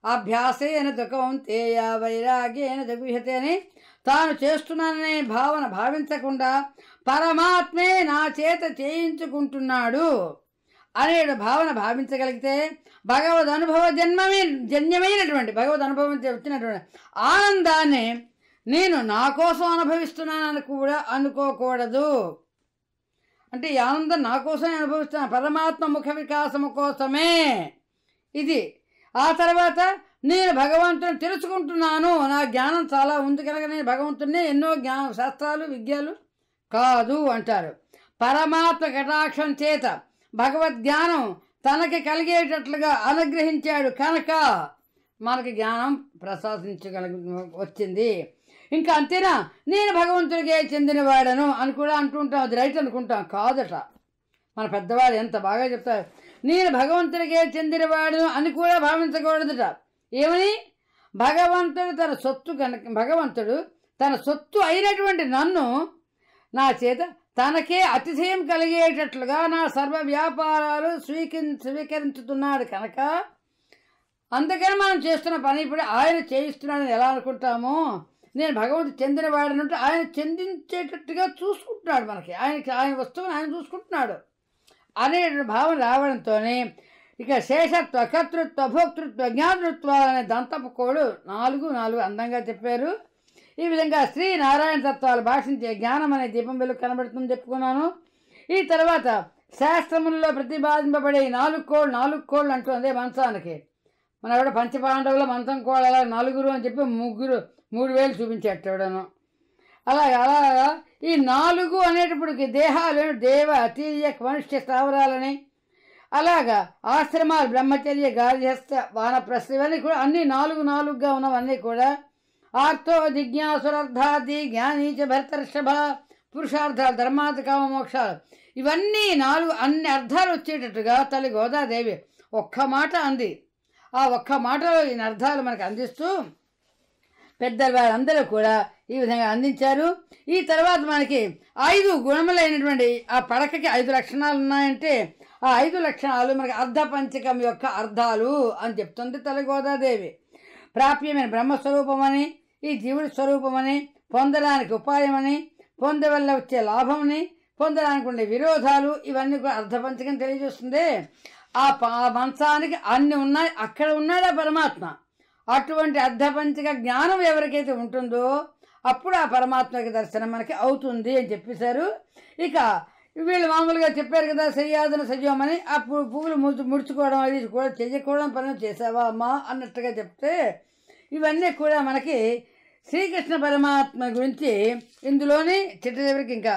అభ్యాసేన దుఃఖంతేయ వైరాగ్యేన జగుహ్యతే అని తాను చేస్తున్నాననే భావన భావించకుండా పరమాత్మే నా చేత చేయించుకుంటున్నాడు అనే భావన భావించగలిగితే భగవద్ అనుభవ జన్యమైనటువంటి భగవద్ అనుభవం వచ్చినటువంటి ఆనందాన్ని నేను నా కోసం అనుభవిస్తున్నానని కూడా అనుకోకూడదు. అంటే ఈ ఆనందం నా కోసమే అనుభవిస్తున్నాను, పరమాత్మ ముఖ వికాసము కోసమే ఇది. ఆ తర్వాత నేను భగవంతుని తెలుసుకుంటున్నాను, నా జ్ఞానం చాలా ఉంది కనుక నేను భగవంతుడిని ఎన్నో శాస్త్రాలు విద్యలు కాదు అంటారు. పరమాత్మ కటాక్షం చేత భగవద్జ్ఞానం తనకి కలిగేటట్లుగా అనుగ్రహించాడు కనుక మనకి జ్ఞానం వచ్చింది. ఇంకా అంతేనా, నేను భగవంతుడికే చెందినవాడను అని కూడా అంటుంటాం. అది రైట్ అనుకుంటాం, కాదట. మన పెద్దవాళ్ళు ఎంత బాగా చెప్తారు, నేను భగవంతుడికే చెందినవాడను అని కూడా భావించకూడదట. ఏమని? భగవంతుడు తన సొత్తు అయినటువంటి నన్ను నా చేత తనకే అతిశయం కలిగేటట్లుగా నా సర్వ వ్యాపారాలు స్వీకరించుతున్నాడు కనుక, అందుకని మనం చేస్తున్న పని ఇప్పుడు ఆయన చేయిస్తున్నాడని ఎలా అనుకుంటామో, నేను భగవంతుడు చెందినవాడనంటే ఆయన చెందించేటట్టుగా చూసుకుంటున్నాడు. మనకి ఆయన వస్తువుని ఆయన చూసుకుంటున్నాడు అనే భావన రావడంతోనే ఇక శేషత్వ, కర్తృత్వ, భోక్తృత్వ, జ్ఞాతృత్వ అనే దంతపు కోడు 4 అందంగా చెప్పారు. ఈ విధంగా శ్రీ నారాయణ తత్వాలు భాషించే జ్ఞానం అనే దీపం వెలుగు కనబడుతుందని చెప్పుకున్నాను. ఈ తర్వాత శాస్త్రములలో ప్రతిపాదింపబడే 4 కోళ్ళు అంటుంది మంచానికి. మన ఎవడ పంచపాండవుల మంచం కోళ్ళు అలా 4 అని చెప్పి 3 వేలు చూపించేటవడను. అలాగా ఈ 4 అనేటప్పటికి దేహాలు దేవ, అతీయ, మనుష్య స్థావరాలని, అలాగా ఆశ్రమాలు బ్రహ్మచర్య, గార్హస్థ, వానప్రస్థ, ఇవన్నీ కూడా అన్నీ 4గా ఉన్నవన్నీ కూడా ఆర్తో జిజ్ఞాసురర్థాది జ్ఞానీచ భర్తర్షభ, పురుషార్థాలు, ధర్మార్థ, కామ, మోక్షాలు, ఇవన్నీ 4 అన్ని అర్థాలు వచ్చేటట్టుగా తల్లి గోదాదేవి ఒక్క మాట అంది. ఆ ఒక్క మాటలో ఈ అర్థాలు మనకు అందిస్తూ పెద్దవాళ్ళందరూ కూడా ఈ విధంగా అందించారు. ఈ తర్వాత మనకి 5 గుణములైనటువంటి ఆ పడకకి 5 లక్షణాలు ఉన్నాయంటే ఆ 5 లక్షణాలు మనకి అర్ధపంచకం యొక్క అర్థాలు అని చెప్తుంది తల్లి గోదాదేవి. ప్రాప్యమైన బ్రహ్మస్వరూపమని, ఈ జీవుడి స్వరూపమని, పొందడానికి ఉపాయమని, పొందవల్ల వచ్చే లాభమని, పొందడానికి ఉండే విరోధాలు, ఇవన్నీ కూడా అర్ధపంచకం తెలియజేస్తుంది. ఆ మంచానికి అన్ని ఉన్నాయి, అక్కడ ఉన్నాడా పరమాత్మ. అటువంటి అర్ధపంచక జ్ఞానం ఎవరికైతే ఉంటుందో అప్పుడు ఆ పరమాత్మకి దర్శనం మనకి అవుతుంది అని చెప్పేశారు. ఇక వీళ్ళు మామూలుగా చెప్పారు కదా, శయ్యాదన సజీవమని, అప్పుడు పువ్వులు ముడుచుకోవడం అది కూడా చెయ్యకూడని పనులు చేసావా అమ్మా అన్నట్టుగా చెప్తే, ఇవన్నీ కూడా మనకి శ్రీకృష్ణ పరమాత్మ గురించి ఇందులోని చిట్ట చివరికి ఇంకా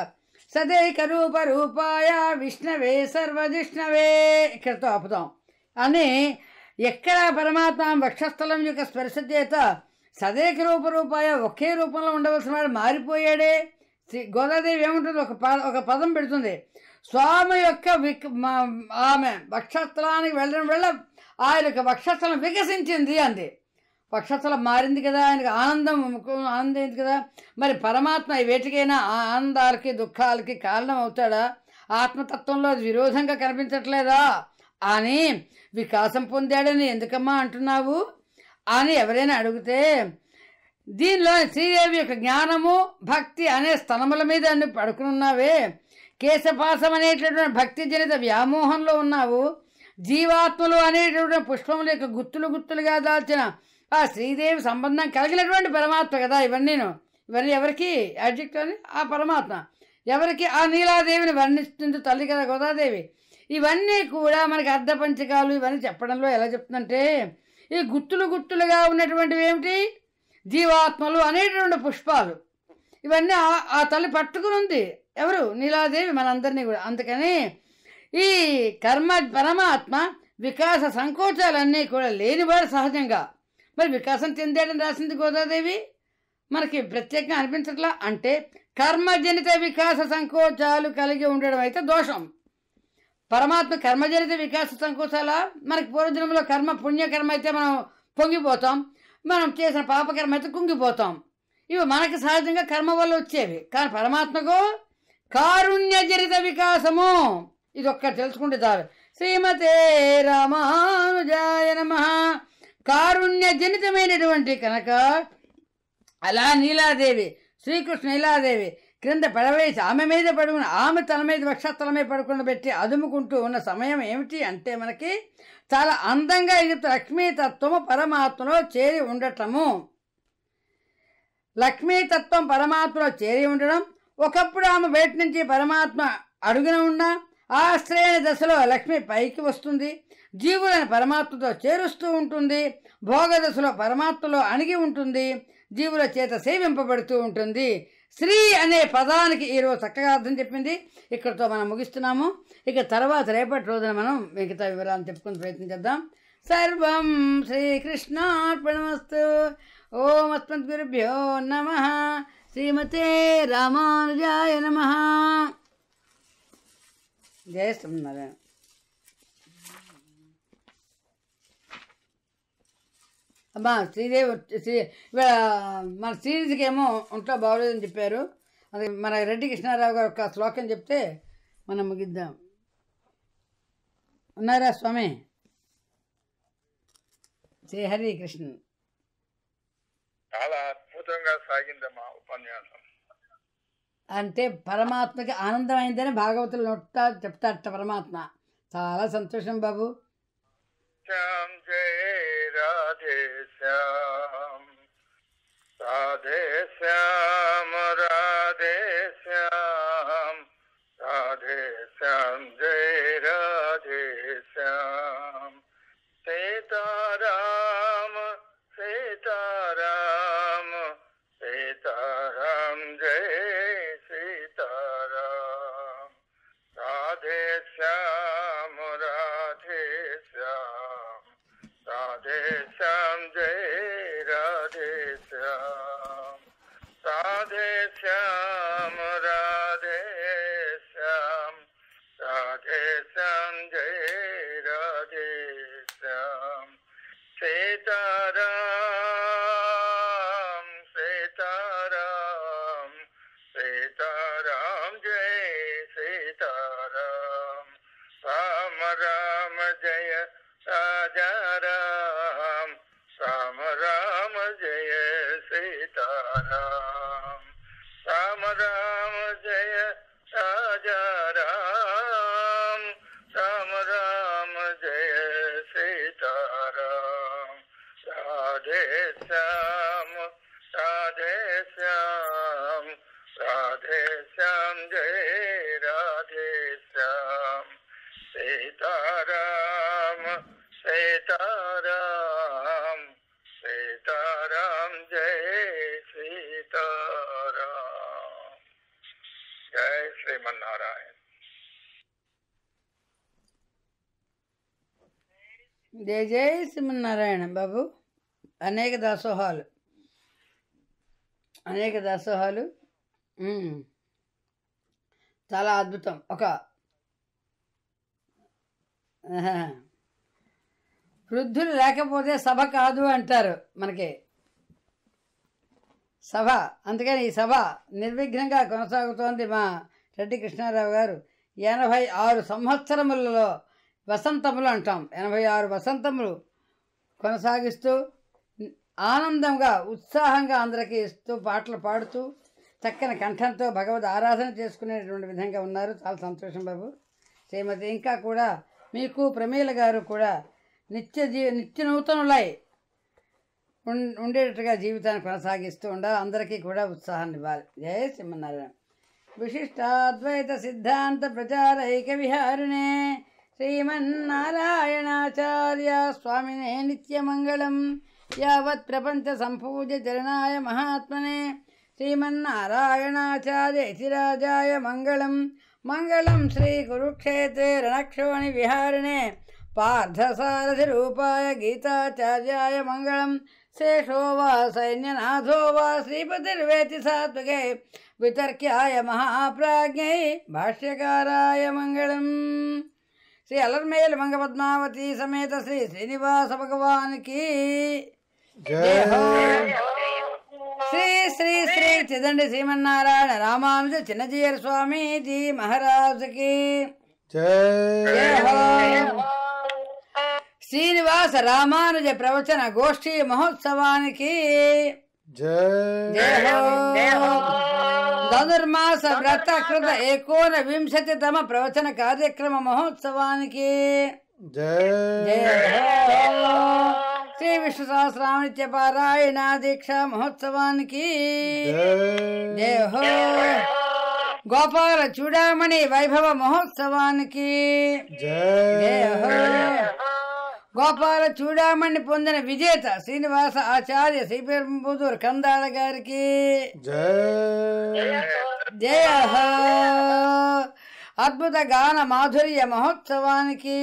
సదైక రూపాయ విష్ణవే సర్వజిష్ణవే ఇక్కడతో ఆపుతాం అని, ఎక్కడ పరమాత్మ వక్షస్థలం యొక్క స్పర్శ చేత సదైక రూపాయ ఒకే రూపంలో ఉండవలసిన వాడు మారిపోయాడే. శ్రీ గోదాదేవి ఏముంటుంది, ఒక పదం పెడుతుంది, స్వామి యొక్క ఆమె వక్షస్థలానికి వెళ్ళడం వల్ల ఆయన యొక్క వక్షస్థలం వికసించింది అంది. వక్షస్థలం మారింది కదా, ఆయనకు ఆనందమైంది కదా. మరి పరమాత్మ వేటికైనా ఆనందాలకి దుఃఖాలకి కారణం అవుతాడా? ఆత్మతత్వంలో అది విరోధంగా కనిపించట్లేదా అని వికాసం పొందాడని ఎందుకమ్మా అంటున్నావు అని ఎవరైనా అడిగితే, దీనిలో శ్రీదేవి యొక్క జ్ఞానము, భక్తి అనే స్తనముల మీద నువ్వు పడుకున్నావే, కేశపాసం అనేటటువంటి భక్తి జనిత వ్యామోహంలో ఉన్నావు, జీవాత్మలు అనేటటువంటి పుష్పముల యొక్క గుత్తులుగా దాల్చిన ఆ శ్రీదేవి సంబంధం కలిగినటువంటి పరమాత్మ కదా ఇవన్నీ ఎవరికి యాడ్జెక్ట్ అని ఆ పరమాత్మ ఎవరికి ఆ నీలాదేవిని వర్ణిస్తుంది తల్లి కదా గోదాదేవి. ఇవన్నీ కూడా మనకి అర్ధపంచకాలు ఇవన్నీ చెప్పడంలో ఎలా చెప్తుందంటే, ఈ గుత్తులుగా ఉన్నటువంటివి ఏమిటి, జీవాత్మలు అనేటువంటి పుష్పాలు, ఇవన్నీ ఆ తల్లి పట్టుకుని ఉంది. ఎవరు? నీలాదేవి మనందరినీ కూడా. అందుకని ఈ పరమాత్మ వికాస సంకోచాలన్నీ కూడా లేనివాడు సహజంగా. మరి వికాసం చెందాడని రాసింది గోదాదేవి, మనకి ప్రత్యేకంగా అనిపించట్లా. అంటే కర్మజనిత వికాస సంకోచాలు కలిగి ఉండడం అయితే దోషం. పరమాత్మ కర్మజనిత వికాస సంకోచాల, మనకి పూర్వజన్మలో పుణ్యకర్మ అయితే మనం పొంగిపోతాం, మనం చేసిన పాపకర్మ అయితే కుంగిపోతాం. ఇవి మనకి సహజంగా కర్మ వల్ల వచ్చేవి. కానీ పరమాత్మకు కారుణ్యజనిత వికాసము, ఇది ఒక్కటి తెలుసుకుంటే చాలు. శ్రీమతే రామానుజాయ నమః. కారుణ్యజనితమైనటువంటి కనుక అలా నీలాదేవి, శ్రీకృష్ణ నీలాదేవి క్రింద పడవేసి ఆమె మీద పడుకుని, ఆమె తన మీద వక్షస్థలం మీద పడుకుని పెట్టి అదుముకుంటూ ఉన్న సమయం ఏమిటి అంటే మనకి చాలా అందంగా ఇది లక్ష్మీతత్వము పరమాత్మలో చేరి ఉండటము. లక్ష్మీతత్వం పరమాత్మలో చేరి ఉండడం. ఒకప్పుడు ఆమె బయట నుంచి పరమాత్మ అడుగున ఉన్న ఆశ్రయ దశలో లక్ష్మి పైకి వస్తుంది, జీవులను పరమాత్మతో చేరుస్తూ ఉంటుంది, భోగ దశలో పరమాత్మలో అణిగి ఉంటుంది, జీవుల చేత సేవింపబడుతూ ఉంటుంది. శ్రీ అనే పదానికి ఈరోజు చక్కగా అర్థం చెప్పింది. ఇక్కడితో మనం ముగిస్తున్నాము. ఇక తర్వాత రేపటి రోజున మనం మిగతా వివరాలను చెప్పుకుని ప్రయత్నం చేద్దాం. సర్వం శ్రీకృష్ణార్పణమస్తు. ఓం అస్మద్గురుభ్యో నమః. శ్రీమతే రామానుజాయ నమః. జయ శ్రీమన్నారాయణ. అమ్మా శ్రీదేవి ఇవాళ మన శ్రీనిధికి ఏమో ఒంట్లో బాగోలేదని చెప్పారు. అది మన రెడ్డి కృష్ణారావు గారు ఒక శ్లోకం చెప్తే మనం ముగిద్దాం. ఉన్నారా స్వామి? శ్రీ హరి కృష్ణ. చాలా అద్భుతంగా సాగిందమ్మా ఉపన్యాసం. అంటే పరమాత్మకి ఆనందమైందని భాగవతులు నోట చెప్తారట పరమాత్మ. చాలా సంతోషం బాబు. శ్యామ్ జయ రాధే శ్యామ్ రాధే శ్యామ్ రాధే శ్యామ్ రాధే శ్యామ్ జయ రాధే శ్యామ్ సీతారామ సీతారామ సీతారామ జయ సీతారామ రాధే శ్యామ రాధే శ్యామ్ రాధే శ్యామ్ జయ రాధే శ్యామ్ రాధే శ్యామ రాధే శ్యామ్ రాధే శ్యామ్ జయ రాధే శ్యామ్ సీతారాం సీతారాం సీతారాం జయ సీతారాం రామ రామ జయ రాజా రామ రామ రామ జయ సీతారాం రామ రామ జయ రాజా రామ రామ రామ జయ సీతారాం రాధే శ్యామ రాధే శ్యామ రాధే శ్యామ్ జయ రాధే శ్యామ్ సీతారామ సీతారాం సీతారాం జయ సీతారాం. జయ శ్రీమన్నారాయణ. జయ జయ శ్రీమన్నారాయణ బాబు. అనేక దాసోహాలు చాలా అద్భుతం. ఒక వృద్ధులు లేకపోతే సభ కాదు అంటారు మనకి సభ. అందుకని ఈ సభ నిర్విఘ్నంగా కొనసాగుతోంది. మా రెడ్డి కృష్ణారావు గారు 86 సంవత్సరములలో వసంతములు అంటాం, 86 వసంతములు కొనసాగిస్తూ ఆనందంగా ఉత్సాహంగా అందరికీ ఇస్తూ పాటలు పాడుతూ చక్కని కంఠంతో భగవద్ ఆరాధన చేసుకునేటువంటి విధంగా ఉన్నారు. చాలా సంతోషం బాబు. శ్రీమతి ఇంకా కూడా మీకు ప్రమీల గారు కూడా నిత్య నూతనులై ఉండేటట్టుగా జీవితాన్ని కొనసాగిస్తూ ఉండాలి. అందరికీ కూడా ఉత్సాహాన్ని ఇవ్వాలి. జయ శ్రీమన్నారాయణ. విశిష్టాద్వైత సిద్ధాంత ప్రచారైక విహారిణే శ్రీమన్నారాయణాచార్య స్వామినే నిత్యమంగళం. యావత్ ప్రపంచ సంపూజ్య చరణాయ మహాత్మనే శ్రీమన్నారాయణాచార్య ఇతిరాజాయ మంగళం. మంగళం శ్రీ కురుక్షేత్రే రణక్షోణి విహారిణే పార్థసారథి రూపాయ గీతాచార్యాయ మంగళం. శేషో వా సైన్యనాథో వా శ్రీపతిర్వేతి సాత్వకే వితర్క్యాయ మహాప్రాజ్ఞై భాష్యకారాయ మంగళం. శ్రీ అలర్మేలు మంగపద్మావతి సమేత శ్రీ శ్రీనివాస భగవానికి జయ హో. శ్రీ శ్రీ శ్రీ చిదండి శ్రీమన్నారాయణ రామానుజ చిన్నజీయర్ స్వామీజీ మహారాజుకి జయ హో. శ్రీనివాస రామానుజ ప్రవచన గోష్ఠీ మహోత్సవానికి జయ హో. ధనుర్మాస వ్రతకృత 19వింశతితమ ప్రవచన కార్యక్రమ మహోత్సవానికి జయ హో. శ్రీ విష్ణు సహస్రామనిత్య పారాయణ దీక్షా మహోత్సవానికి జయ హో. గోపాల చూడామణి వైభవ మహోత్సవానికి జయ హో. గోపాల చూడామణి పొందిన విజేత శ్రీనివాస ఆచార్య శ్రీపెరుంబుదూరు కందాళ గారికి జయ హో. అద్భుత గాన మాధుర్య మహోత్సవానికి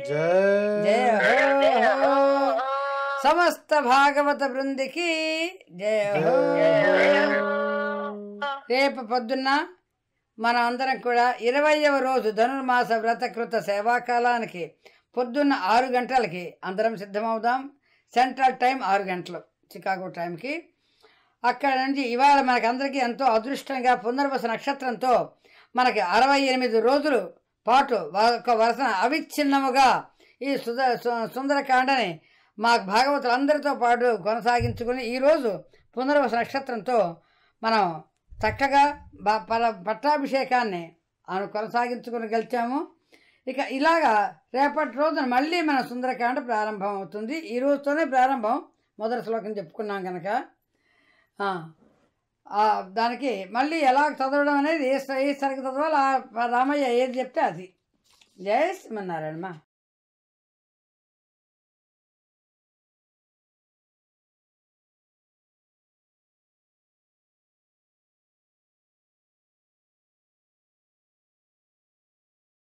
జయ హో. సమస్త భాగవత బృందికి జయ హో. రేపు పొద్దున్న మనం అందరం కూడా 20వ రోజు ధనుర్మాస వ్రతకృత సేవాకాలానికి పొద్దున్న 6 గంటలకి అందరం సిద్ధమవుదాం. సెంట్రల్ టైం 6 గంటలు చికాగో టైంకి. అక్కడ నుంచి ఇవాళ మనకందరికీ ఎంతో అదృష్టంగా పునర్వసు నక్షత్రంతో మనకి 68 రోజులు పాటు ఒక వరుసన అవిచ్ఛిన్నముగా ఈ సుందరకాండని మా భాగవతులందరితో పాటు కొనసాగించుకుని ఈరోజు పునర్వసు నక్షత్రంతో మనం చక్కగా పట్టాభిషేకాన్ని కొనసాగించుకుని గెలిచాము. ఇక ఇలాగా రేపటి రోజున మళ్ళీ మన సుందరకాండ ప్రారంభం అవుతుంది. ఈ రోజుతోనే ప్రారంభం, మొదటి శ్లోకం చెప్పుకున్నాం కనుక దానికి మళ్ళీ ఎలా చదవడం అనేది ఏ సరికి చదవాలి, రామయ్య ఏది చెప్తే అది. జయ శ్రీమన్నారాయణమా.